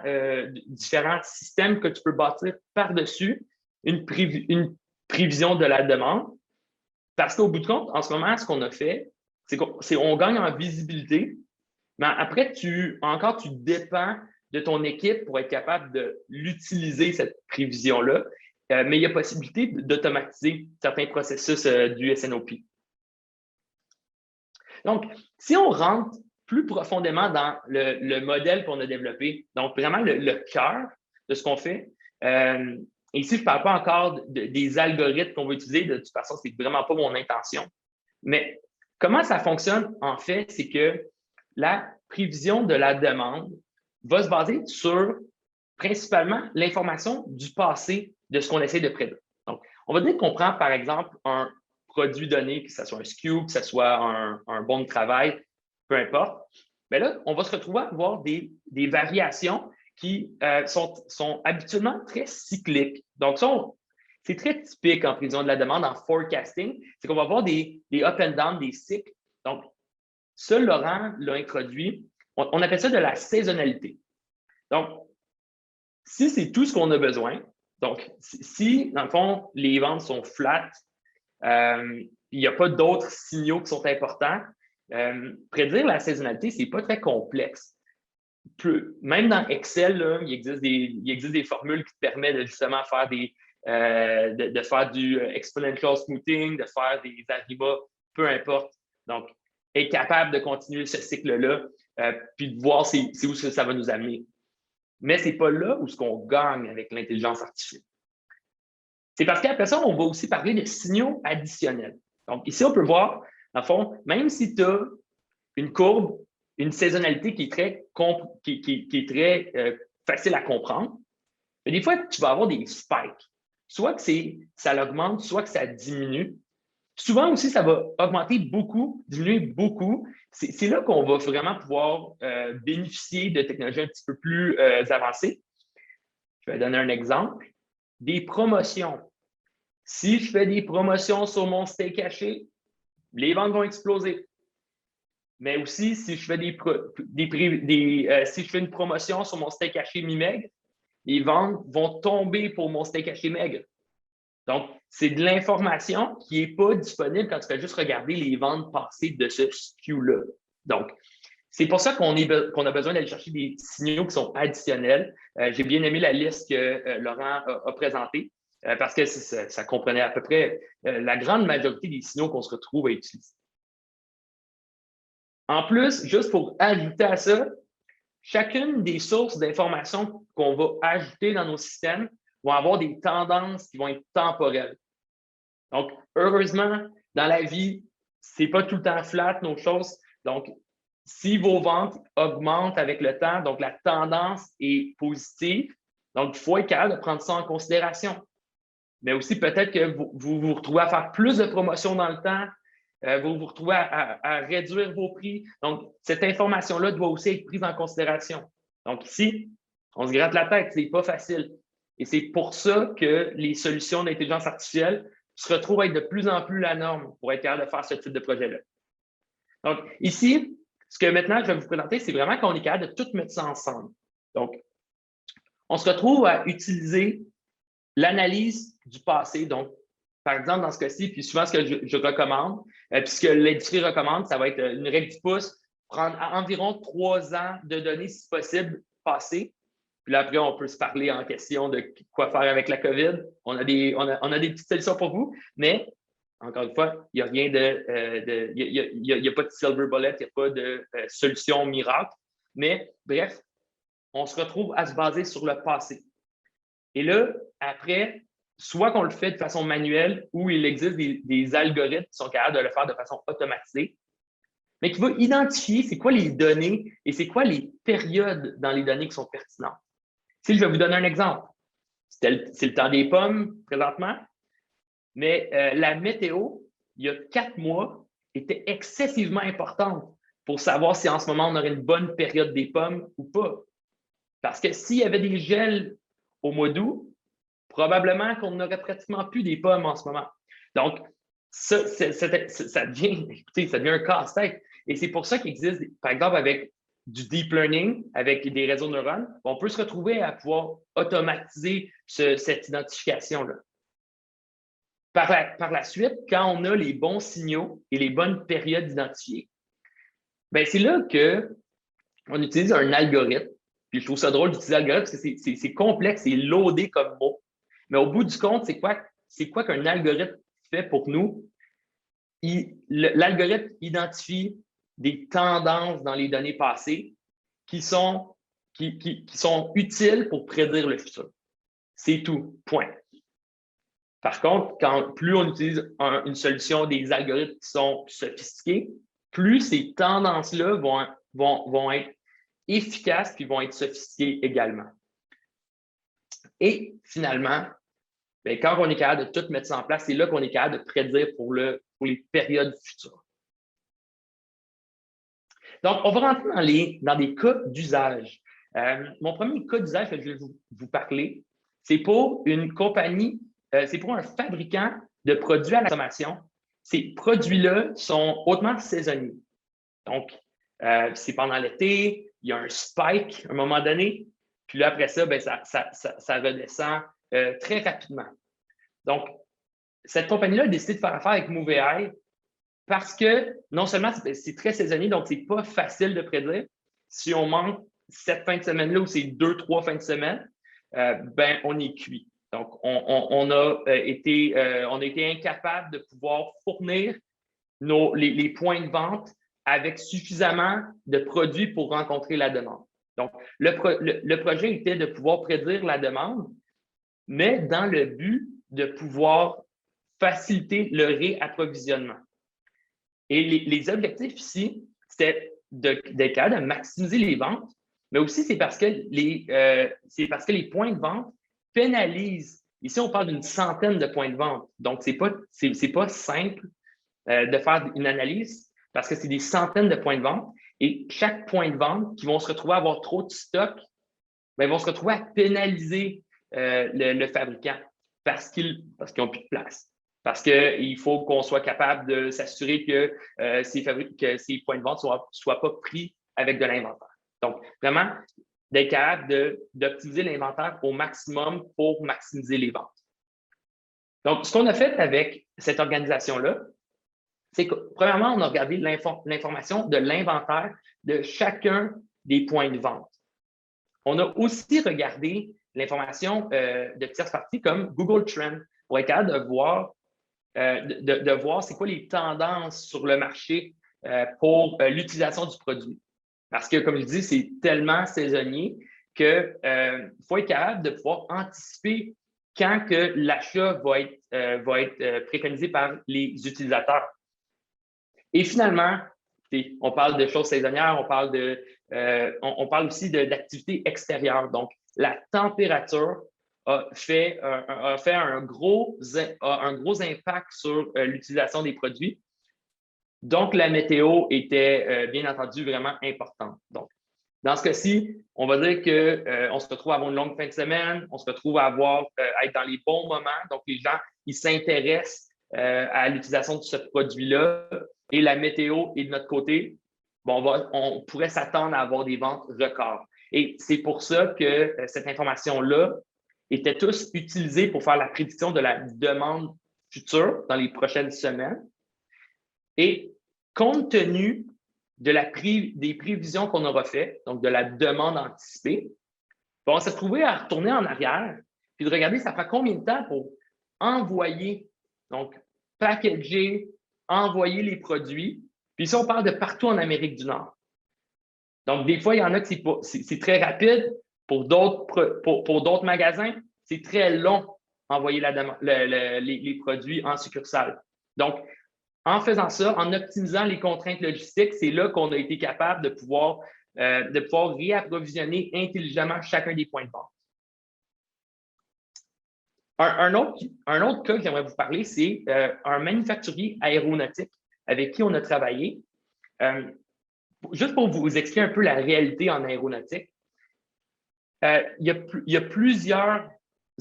systèmes que tu peux bâtir par-dessus une prévision de la demande. Parce qu'au bout de compte, en ce moment, ce qu'on a fait, c'est qu'on gagne en visibilité, mais après, tu dépends de ton équipe pour être capable de l'utiliser, cette prévision-là. Mais il y a possibilité d'automatiser certains processus du SNOP. Donc, si on rentre plus profondément dans le modèle qu'on a développé, donc vraiment le cœur de ce qu'on fait, ici, je ne parle pas encore des algorithmes qu'on va utiliser, de toute façon, ce n'est vraiment pas mon intention. Mais comment ça fonctionne, en fait, c'est que la prévision de la demande va se baser sur principalement l'information du passé de ce qu'on essaie de prédire. Donc, on va dire qu'on prend, par exemple, un produit donné, que ce soit un SKU, que ce soit un bon de travail, peu importe. Mais là, on va se retrouver à avoir des variations qui sont habituellement très cycliques. Donc, c'est très typique en prévision de la demande, en forecasting, c'est qu'on va avoir des up and down, des cycles. Donc, ça, Laurent l'a introduit. On appelle ça de la saisonnalité. Donc, si c'est tout ce qu'on a besoin, donc si, dans le fond, les ventes sont flat, il n'y a pas d'autres signaux qui sont importants, prédire la saisonnalité, ce n'est pas très complexe. Même dans Excel, là, il existe des formules qui te permettent de justement faire de faire du exponential smoothing, de faire des arribas, peu importe. Donc, être capable de continuer ce cycle-là, puis de voir c'est où ça va nous amener. Mais ce n'est pas là où ce qu'on gagne avec l'intelligence artificielle. C'est parce qu'après ça, on va aussi parler de signaux additionnels. Donc, ici, on peut voir, dans le fond, même si tu as une courbe, une saisonnalité qui est très facile à comprendre, mais des fois, tu vas avoir des spikes. Soit que ça augmente, soit que ça diminue. Souvent aussi, ça va augmenter beaucoup, diminuer beaucoup. C'est là qu'on va vraiment pouvoir bénéficier de technologies un petit peu plus avancées. Je vais donner un exemple. Des promotions. Si je fais des promotions sur mon steak haché, les ventes vont exploser. Mais aussi, si je fais si je fais une promotion sur mon steak haché mi-maigre, les ventes vont tomber pour mon steak haché maigre. Donc, c'est de l'information qui n'est pas disponible quand tu fais juste regarder les ventes passées de ce SKU-là. Donc, c'est pour ça qu'on a besoin d'aller chercher des signaux qui sont additionnels. J'ai bien aimé la liste que Laurent a présentée parce que ça comprenait à peu près la grande majorité des signaux qu'on se retrouve à utiliser. En plus, juste pour ajouter à ça, chacune des sources d'informations qu'on va ajouter dans nos systèmes vont avoir des tendances qui vont être temporelles. Donc, heureusement, dans la vie, ce n'est pas tout le temps flat, nos choses. Donc, si vos ventes augmentent avec le temps, donc la tendance est positive, donc il faut être capable de prendre ça en considération. Mais aussi, peut-être que vous vous retrouvez à faire plus de promotions dans le temps, vous vous retrouvez à réduire vos prix. Donc, cette information-là doit aussi être prise en considération. Donc, ici, on se gratte la tête, ce n'est pas facile. Et c'est pour ça que les solutions d'intelligence artificielle se retrouvent à être de plus en plus la norme pour être capable de faire ce type de projet-là. Donc, ici, ce que maintenant je vais vous présenter, c'est vraiment qu'on est capable de tout mettre ça ensemble. Donc, on se retrouve à utiliser l'analyse du passé. Donc, par exemple, dans ce cas-ci, puis souvent ce que je recommande, puis ce que l'industrie recommande, ça va être une règle du pouce, prendre environ 3 ans de données, si possible, passées. Puis là, après, on peut se parler en question de quoi faire avec la COVID. On a des petites solutions pour vous, mais encore une fois, il n'y a rien il n'y a pas de silver bullet, il n'y a pas de solution miracle. Mais bref, on se retrouve à se baser sur le passé. Et là, après, soit qu'on le fait de façon manuelle ou il existe des algorithmes qui sont capables de le faire de façon automatisée, mais qui va identifier c'est quoi les données et c'est quoi les périodes dans les données qui sont pertinentes. Si je vais vous donner un exemple, c'est le temps des pommes présentement, mais la météo, il y a 4 mois, était excessivement importante pour savoir si en ce moment on aurait une bonne période des pommes ou pas. Parce que s'il y avait des gels au mois d'août, probablement qu'on n'aurait pratiquement plus des pommes en ce moment. Donc, ça devient, écoutez, ça devient un casse-tête. Et c'est pour ça qu'il existe, par exemple, avec du deep learning, avec des réseaux de neurones, on peut se retrouver à pouvoir automatiser cette identification-là. Par la suite, quand on a les bons signaux et les bonnes périodes identifiées, ben c'est là qu'on utilise un algorithme. Puis je trouve ça drôle d'utiliser l'algorithme parce que c'est complexe, c'est loadé comme mot. Mais au bout du compte, c'est quoi qu'un algorithme fait pour nous? L'algorithme identifie des tendances dans les données passées qui sont utiles pour prédire le futur. C'est tout, point. Par contre, plus on utilise une solution des algorithmes qui sont sophistiqués, plus ces tendances-là vont être efficaces puis vont être sophistiquées également. Et finalement, bien, quand on est capable de tout mettre ça en place, c'est là qu'on est capable de prédire pour les périodes futures. Donc, on va rentrer dans des cas d'usage. Mon premier cas d'usage que je vais vous parler, c'est pour une compagnie, c'est pour un fabricant de produits à la consommation. Ces produits-là sont hautement saisonniers. Donc, c'est pendant l'été, il y a un spike à un moment donné, puis là, après ça, bien, ça redescend très rapidement. Donc, cette compagnie-là a décidé de faire affaire avec MovAI parce que non seulement c'est très saisonnier, donc c'est pas facile de prédire. Si on manque cette fin de semaine-là ou ces 2-3 fins de semaine, ben on est cuit. Donc, on a été incapable de pouvoir fournir les points de vente avec suffisamment de produits pour rencontrer la demande. Donc, le projet était de pouvoir prédire la demande, mais dans le but de pouvoir faciliter le réapprovisionnement. Et les objectifs ici, c'était d'être capable de maximiser les ventes, mais aussi c'est parce que les points de vente pénalisent. Ici, on parle d'une centaine de points de vente. Donc, c'est pas simple de faire une analyse parce que c'est des centaines de points de vente et chaque point de vente qui vont se retrouver à avoir trop de stock, bien, vont se retrouver à pénaliser le fabricant parce qu'ils n'ont plus de place. Parce qu'il faut qu'on soit capable de s'assurer que ces points de vente ne soient pas pris avec de l'inventaire. Donc, vraiment, d'être capable d'optimiser l'inventaire au maximum pour maximiser les ventes. Donc, ce qu'on a fait avec cette organisation-là, c'est que, premièrement, on a regardé l'information de l'inventaire de chacun des points de vente. On a aussi regardé l'information de tierces parties comme Google Trends pour être capable de voir c'est quoi les tendances sur le marché pour l'utilisation du produit. Parce que, comme je dis, c'est tellement saisonnier qu'il faut être capable de pouvoir anticiper quand que l'achat va être préconisé par les utilisateurs. Et finalement, on parle de choses saisonnières, on parle aussi d'activités extérieures. Donc, la température a fait un gros impact sur l'utilisation des produits. Donc, la météo était, bien entendu, vraiment importante. Donc, dans ce cas-ci, on va dire qu'on se retrouve à avoir une longue fin de semaine, on se retrouve à être dans les bons moments. Donc, les gens, ils s'intéressent à l'utilisation de ce produit-là. Et la météo est de notre côté. Bon, on pourrait s'attendre à avoir des ventes records. Et c'est pour ça que cette information-là était tous utilisée pour faire la prédiction de la demande future dans les prochaines semaines. Et compte tenu des prévisions qu'on aura faites, donc de la demande anticipée, on s'est trouvé à retourner en arrière puis de regarder ça prend combien de temps pour envoyer, donc packager, envoyer les produits. Puis ici, on parle de partout en Amérique du Nord. Donc, des fois, il y en a que c'est très rapide. Pour d'autres magasins, c'est très long envoyer les produits en succursale. Donc, en faisant ça, en optimisant les contraintes logistiques, c'est là qu'on a été capable de pouvoir réapprovisionner intelligemment chacun des points de vente. Un autre cas que j'aimerais vous parler, c'est un manufacturier aéronautique avec qui on a travaillé. Juste pour vous expliquer un peu la réalité en aéronautique, il y a plusieurs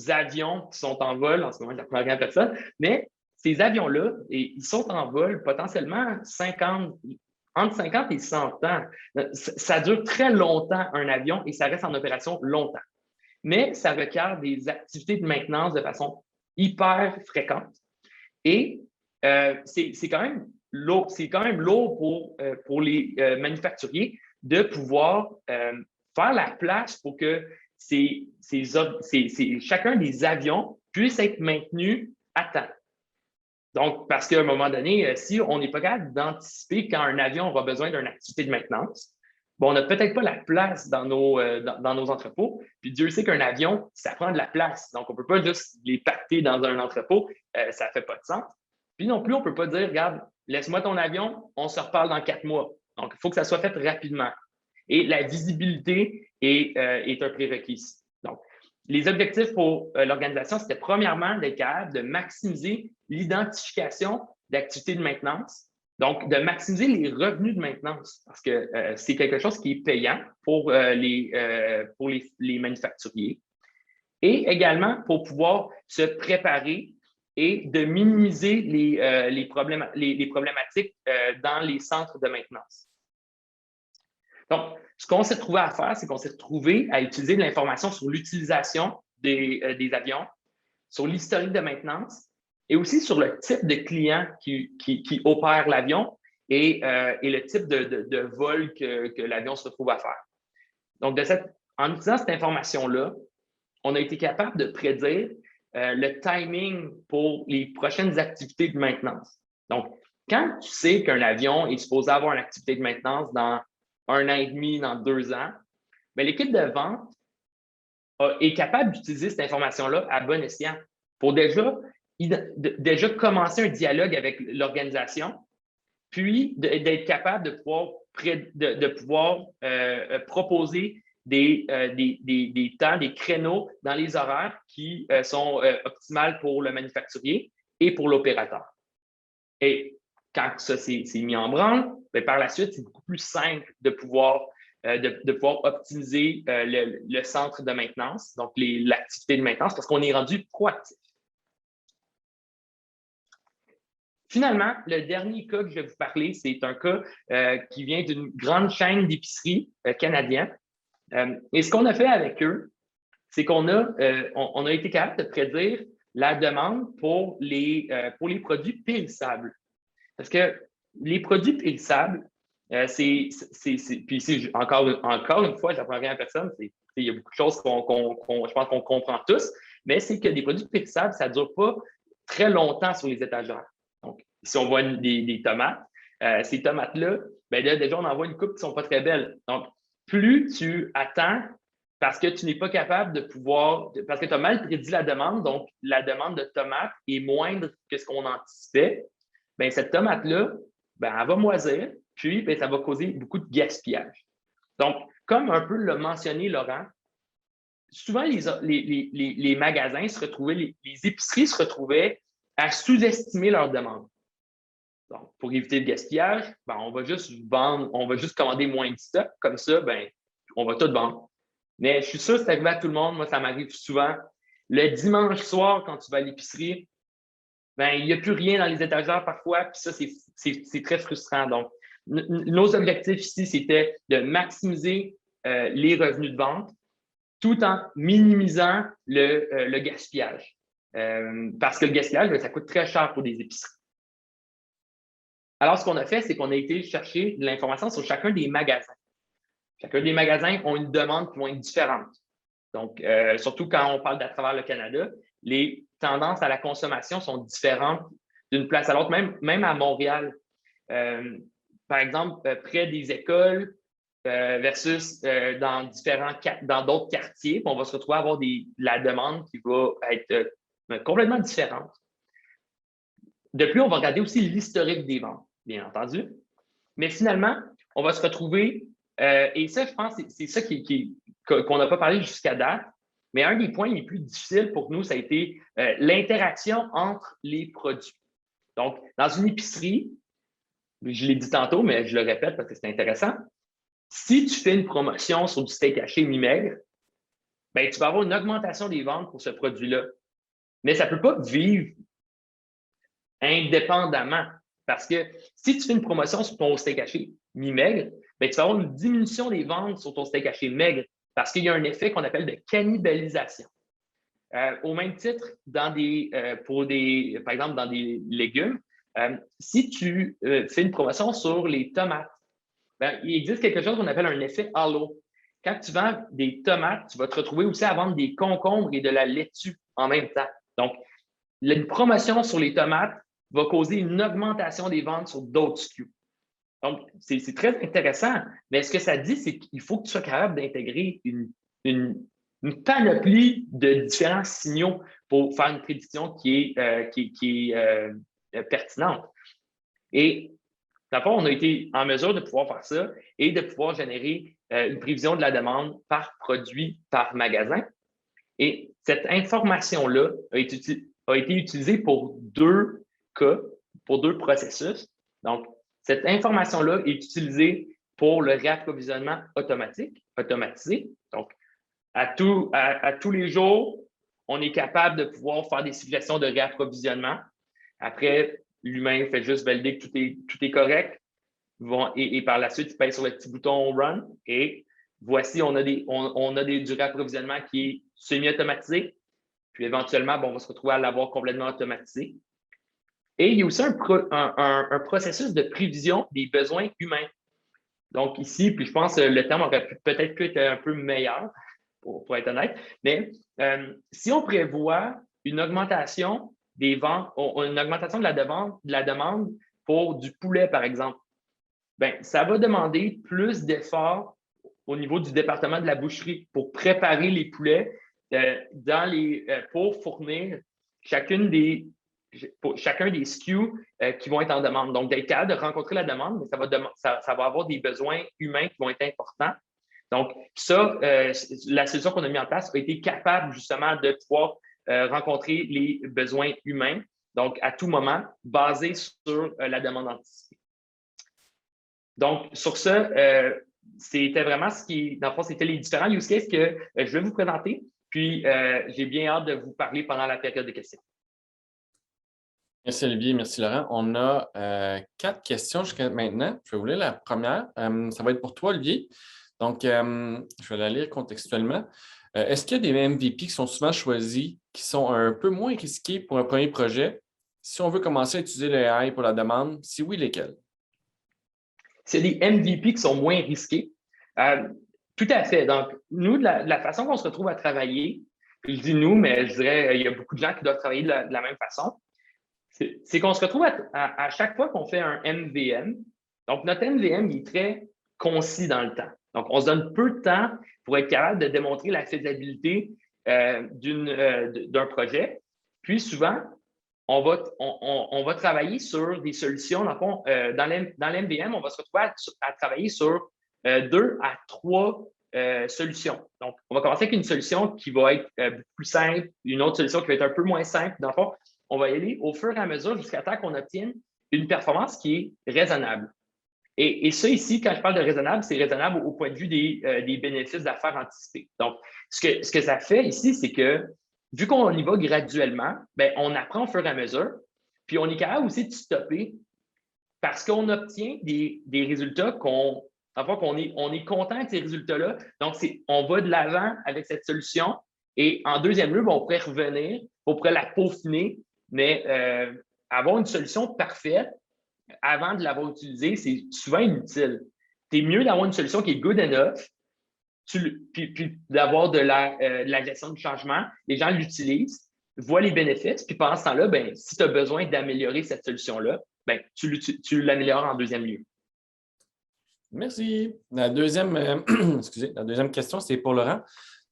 avions qui sont en vol, en ce moment, je ne connais rien à personne, mais ces avions-là, ils sont en vol potentiellement entre 50 et 100 ans. Ça dure très longtemps, un avion, et ça reste en opération longtemps. Mais ça requiert des activités de maintenance de façon hyper fréquente. Et c'est quand même lourd pour les manufacturiers de pouvoir faire la place pour que chacun des avions puisse être maintenu à temps. Donc, parce qu'à un moment donné, si on n'est pas capable d'anticiper quand un avion aura besoin d'une activité de maintenance, bon, on n'a peut-être pas la place dans nos entrepôts. Puis Dieu sait qu'un avion, ça prend de la place. Donc, on ne peut pas juste les pacter dans un entrepôt. Ça ne fait pas de sens. Puis non plus, on ne peut pas dire, regarde, laisse-moi ton avion, on se reparle dans 4 mois. Donc, il faut que ça soit fait rapidement. Et la visibilité est un prérequis. Donc, les objectifs pour l'organisation, c'était premièrement d'être capable de maximiser l'identification d'activités de maintenance, donc de maximiser les revenus de maintenance, parce que c'est quelque chose qui est payant pour les manufacturiers, et également pour pouvoir se préparer et de minimiser les problématiques dans les centres de maintenance. Donc, ce qu'on s'est retrouvé à faire, c'est qu'on s'est retrouvé à utiliser de l'information sur l'utilisation des avions, sur l'historique de maintenance et aussi sur le type de client qui opère l'avion et le type de vol que l'avion se retrouve à faire. Donc, en utilisant cette information-là, on a été capable de prédire le timing pour les prochaines activités de maintenance. Donc, quand tu sais qu'un avion est supposé avoir une activité de maintenance dans 1 an et demi, dans 2 ans, bien, l'équipe de vente est capable d'utiliser cette information-là à bon escient pour déjà commencer un dialogue avec l'organisation, puis d'être capable de pouvoir proposer des temps, des créneaux dans les horaires qui sont optimales pour le manufacturier et pour l'opérateur. Et quand ça s'est mis en branle, bien, par la suite, c'est beaucoup plus simple de pouvoir optimiser le centre de maintenance, donc l'activité de maintenance, parce qu'on est rendu proactif. Finalement, le dernier cas que je vais vous parler, c'est un cas qui vient d'une grande chaîne d'épicerie canadienne. Et ce qu'on a fait avec eux, c'est qu'on a été capable de prédire la demande pour les produits périssables. Parce que les produits périssables, puis encore une fois, je n'apprends rien à personne, il y a beaucoup de choses je pense qu'on comprend tous, mais c'est que des produits périssables, ça ne dure pas très longtemps sur les étagères. Donc, si on voit des tomates, ces tomates-là, bien là, déjà, on en voit une coupe qui ne sont pas très belles. Donc, plus tu attends parce que tu n'es pas capable parce que tu as mal prédit la demande, donc la demande de tomates est moindre que ce qu'on anticipait, bien, cette tomate-là, bien, elle va moisir, puis bien, ça va causer beaucoup de gaspillage. Donc, comme un peu l'a mentionné Laurent, souvent les magasins se retrouvaient, les épiceries se retrouvaient à sous-estimer leurs demandes. Donc, pour éviter le gaspillage, bien, on va juste commander moins de stock, comme ça, bien, on va tout vendre. Mais je suis sûr que c'est arrivé à tout le monde, moi, ça m'arrive souvent. Le dimanche soir, quand tu vas à l'épicerie, ben, il n'y a plus rien dans les étagères parfois, puis ça, c'est très frustrant. Donc, nos objectifs ici, c'était de maximiser les revenus de vente tout en minimisant le gaspillage. Parce que le gaspillage, ça coûte très cher pour des épiceries. Alors, ce qu'on a fait, c'est qu'on a été chercher de l'information sur chacun des magasins. Chacun des magasins ont une demande qui va être différente. Donc, surtout quand on parle d'à travers le Canada, les tendances à la consommation sont différentes d'une place à l'autre, même à Montréal. Par exemple, près des écoles versus dans d'autres quartiers, on va se retrouver à avoir la demande qui va être complètement différente. De plus, on va regarder aussi l'historique des ventes, bien entendu. Mais finalement, on va se retrouver, et ça, je pense, c'est ça qu'on n'a pas parlé jusqu'à date, mais un des points les plus difficiles pour nous, ça a été l'interaction entre les produits. Donc, dans une épicerie, je l'ai dit tantôt, mais je le répète parce que c'est intéressant, si tu fais une promotion sur du steak haché mi-maigre, ben, tu vas avoir une augmentation des ventes pour ce produit-là. Mais ça ne peut pas vivre indépendamment. Parce que si tu fais une promotion sur ton steak haché mi-maigre, ben, tu vas avoir une diminution des ventes sur ton steak haché maigre parce qu'il y a un effet qu'on appelle de cannibalisation. Au même titre, par exemple, dans des légumes, si tu fais une promotion sur les tomates, ben, il existe quelque chose qu'on appelle un effet halo. Quand tu vends des tomates, tu vas te retrouver aussi à vendre des concombres et de la laitue en même temps. Donc, une promotion sur les tomates va causer une augmentation des ventes sur d'autres SKU. Donc, c'est très intéressant, mais ce que ça dit, c'est qu'il faut que tu sois capable d'intégrer une panoplie de différents signaux pour faire une prédiction qui est pertinente. Et d'abord, on a été en mesure de pouvoir faire ça et de pouvoir générer une prévision de la demande par produit, par magasin. Et cette information-là a été utilisée pour 2 cas, pour 2 processus. Donc, cette information-là est utilisée pour le réapprovisionnement automatisé. Donc, à tous les jours, on est capable de pouvoir faire des suggestions de réapprovisionnement. Après, l'humain fait juste valider que tout est correct. Et par la suite, il pèse sur le petit bouton Run. Et voici, on a du réapprovisionnement qui est semi-automatisé. Puis éventuellement, on va se retrouver à l'avoir complètement automatisé. Et il y a aussi un processus de prévision des besoins humains. Donc ici, puis je pense que le terme aurait peut-être pu être un peu meilleur, pour être honnête, mais si on prévoit une augmentation des ventes, une augmentation de la demande pour du poulet, par exemple, ben, ça va demander plus d'efforts au niveau du département de la boucherie pour préparer les poulets pour fournir chacun des SKU qui vont être en demande. Donc, d'être capable de rencontrer la demande, mais ça va avoir des besoins humains qui vont être importants. Donc, ça, la solution qu'on a mise en place a été capable justement de pouvoir rencontrer les besoins humains, donc à tout moment, basé sur la demande anticipée. Donc, sur ça, c'était vraiment dans le fond, c'était les différents use cases que je vais vous présenter. Puis, j'ai bien hâte de vous parler pendant la période de questions. Merci Olivier, merci Laurent. On a 4 questions jusqu'à maintenant. Je vais vous lire la première. Ça va être pour toi, Olivier. Donc, je vais la lire contextuellement. Est-ce qu'il y a des MVP qui sont souvent choisis, qui sont un peu moins risqués pour un premier projet, si on veut commencer à utiliser le AI pour la demande? Si oui, lesquels? C'est des MVP qui sont moins risqués. Tout à fait. Donc, nous, de la façon qu'on se retrouve à travailler, puis je dis nous, mais je dirais il y a beaucoup de gens qui doivent travailler de la même façon, c'est qu'on se retrouve à chaque fois qu'on fait un MVM. Donc, notre MVM, il est très concis dans le temps. Donc, on se donne peu de temps pour être capable de démontrer la faisabilité d'un projet. Puis, souvent, on va travailler sur des solutions. Dans l'MVM, on va se retrouver à travailler sur 2 à 3 solutions. Donc, on va commencer avec une solution qui va être plus simple, une autre solution qui va être un peu moins simple. Dans le fond, on va y aller au fur et à mesure jusqu'à temps qu'on obtienne une performance qui est raisonnable. Et ça, ici, quand je parle de raisonnable, c'est raisonnable au point de vue des bénéfices d'affaires anticipés. Donc, ce que ça fait ici, c'est que vu qu'on y va graduellement, ben, on apprend au fur et à mesure, puis on est capable aussi de stopper parce qu'on obtient des résultats qu'on est content de ces résultats-là. Donc, on va de l'avant avec cette solution et en deuxième lieu, on pourrait revenir, on pourrait la peaufiner, mais avoir une solution parfaite avant de l'avoir utilisée, c'est souvent inutile. C'est mieux d'avoir une solution qui est good enough, puis d'avoir de la gestion du changement. Les gens l'utilisent, voient les bénéfices, puis pendant ce temps-là, ben, si tu as besoin d'améliorer cette solution-là, ben, tu l'améliores en deuxième lieu. Merci. La deuxième question, c'est pour Laurent.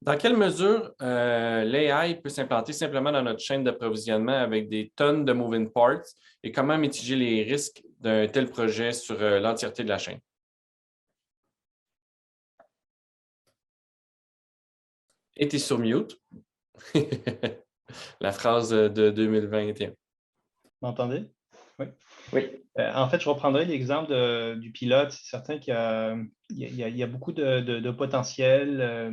Dans quelle mesure l'AI peut s'implanter simplement dans notre chaîne d'approvisionnement avec des tonnes de moving parts et comment mitiger les risques d'un tel projet sur l'entièreté de la chaîne? Et tu es sur mute. La phrase de 2021. Vous m'entendez? Oui. Oui. En fait, je reprendrai l'exemple du pilote. C'est certain qu'il y a beaucoup de potentiel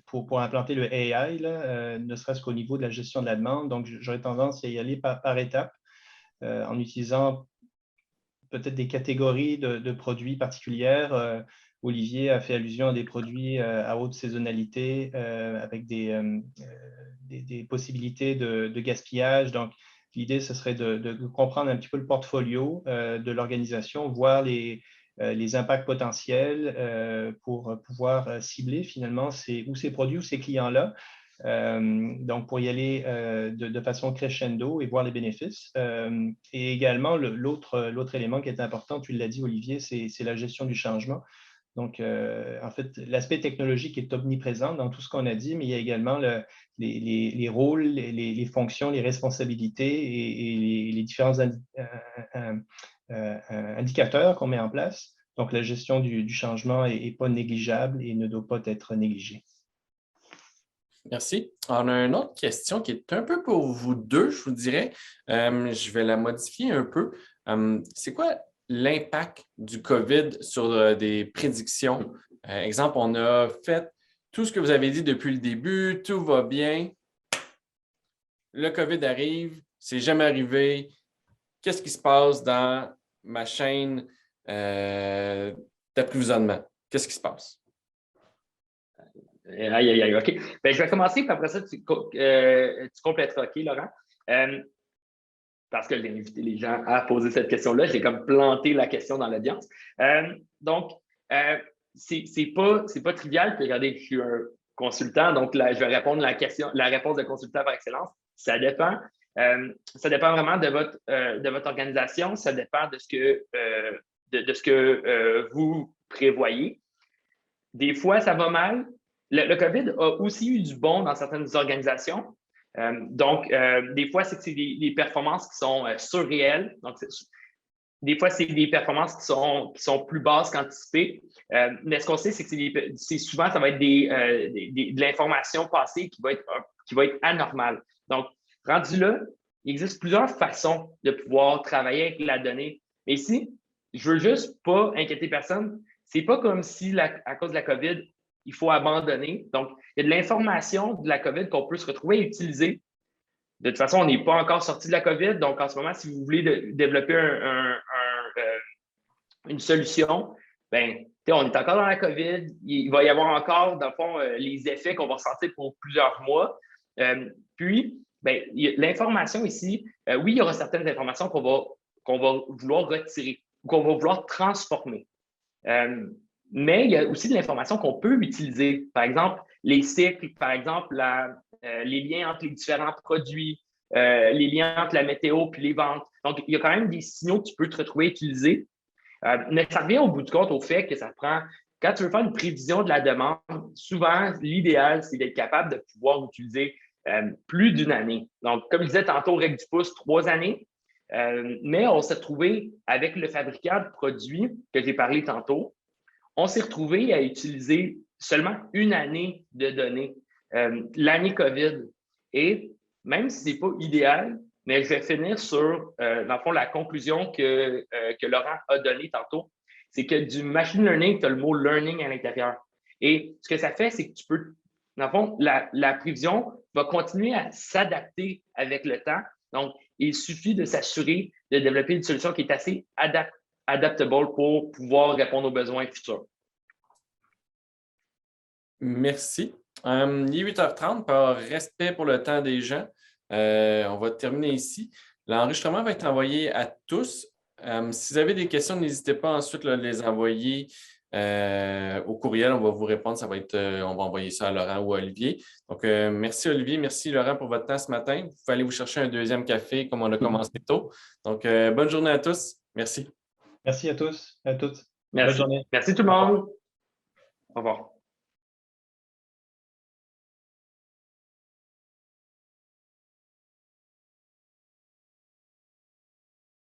pour implanter le AI, ne serait-ce qu'au niveau de la gestion de la demande. Donc, j'aurais tendance à y aller par étapes. en utilisant peut-être des catégories de produits particulières. Olivier a fait allusion à des produits à haute saisonnalité avec des possibilités de gaspillage. Donc, l'idée, ce serait de comprendre un petit peu le portfolio de l'organisation, voir les impacts potentiels pour pouvoir cibler finalement ces produits ou ces clients-là. Donc, pour y aller de façon crescendo et voir les bénéfices. Et également, l'autre élément qui est important, tu l'as dit, Olivier, c'est la gestion du changement. Donc, en fait, l'aspect technologique est omniprésent dans tout ce qu'on a dit, mais il y a également les rôles, les fonctions, les responsabilités et les différents indicateurs qu'on met en place. Donc, la gestion du changement n'est pas négligeable et ne doit pas être négligée. Merci. On a une autre question qui est un peu pour vous deux, je vous dirais. Je vais la modifier un peu. C'est quoi l'impact du COVID sur des prédictions? Exemple, on a fait tout ce que vous avez dit depuis le début, tout va bien. Le COVID arrive, c'est jamais arrivé. Qu'est-ce qui se passe dans ma chaîne d'approvisionnement? Qu'est-ce qui se passe? Aïe, aïe, aïe, OK. Ben, je vais commencer, puis après ça, tu compléteras, OK, Laurent? Parce que j'ai invité les gens à poser cette question-là. J'ai comme planté la question dans l'audience. Donc, c'est pas trivial. Puis regardez, je suis un consultant, donc là, je vais répondre la réponse de consultant par excellence. Ça dépend. Ça dépend vraiment de votre organisation. Ça dépend de ce que vous prévoyez. Des fois, ça va mal. Le COVID a aussi eu du bon dans certaines organisations. Donc, des fois, c'est des performances qui sont surréelles. Donc, des fois, c'est des performances qui sont plus basses qu'anticipées. Mais ce qu'on sait, c'est que souvent, ça va être de l'information passée qui va être anormale. Donc, rendu là, il existe plusieurs façons de pouvoir travailler avec la donnée. Mais ici, je veux juste pas inquiéter personne. C'est pas comme si, à cause de la COVID, il faut abandonner. Donc, il y a de l'information de la COVID qu'on peut se retrouver à utiliser. De toute façon, on n'est pas encore sorti de la COVID. Donc, en ce moment, si vous voulez développer une solution, ben, on est encore dans la COVID. Il va y avoir encore, dans le fond, les effets qu'on va ressentir pour plusieurs mois. Puis, ben, l'information ici, oui, il y aura certaines informations qu'on va vouloir retirer ou qu'on va vouloir transformer. Mais il y a aussi de l'information qu'on peut utiliser. Par exemple, les cycles, par exemple, les liens entre les différents produits, les liens entre la météo puis les ventes. Donc, il y a quand même des signaux que tu peux te retrouver utiliser. Mais ça revient au bout du compte au fait que ça prend, quand tu veux faire une prévision de la demande, souvent, l'idéal, c'est d'être capable de pouvoir utiliser plus d'une année. Donc, comme je disais tantôt, règle du pouce, 3 années. Mais on s'est retrouvé avec le fabricant de produits que j'ai parlé tantôt. On s'est retrouvé à utiliser seulement une année de données, l'année COVID. Et même si ce n'est pas idéal, mais je vais finir sur, dans le fond, la conclusion que Laurent a donnée tantôt, c'est que du machine learning, tu as le mot learning à l'intérieur. Et ce que ça fait, c'est que tu peux, dans le fond, la prévision va continuer à s'adapter avec le temps. Donc, il suffit de s'assurer de développer une solution qui est assez adaptable pour pouvoir répondre aux besoins futurs. Merci. Il est 8h30, par respect pour le temps des gens. On va terminer ici. L'enregistrement va être envoyé à tous. Si vous avez des questions, n'hésitez pas ensuite à les envoyer au courriel. On va vous répondre. On va envoyer ça à Laurent ou à Olivier. Donc, merci Olivier, merci Laurent pour votre temps ce matin. Vous pouvez aller vous chercher un deuxième café comme on a commencé tôt. Donc, bonne journée à tous. Merci. Merci à tous, à toutes. Merci. Bonne journée. Merci tout le monde. Au revoir.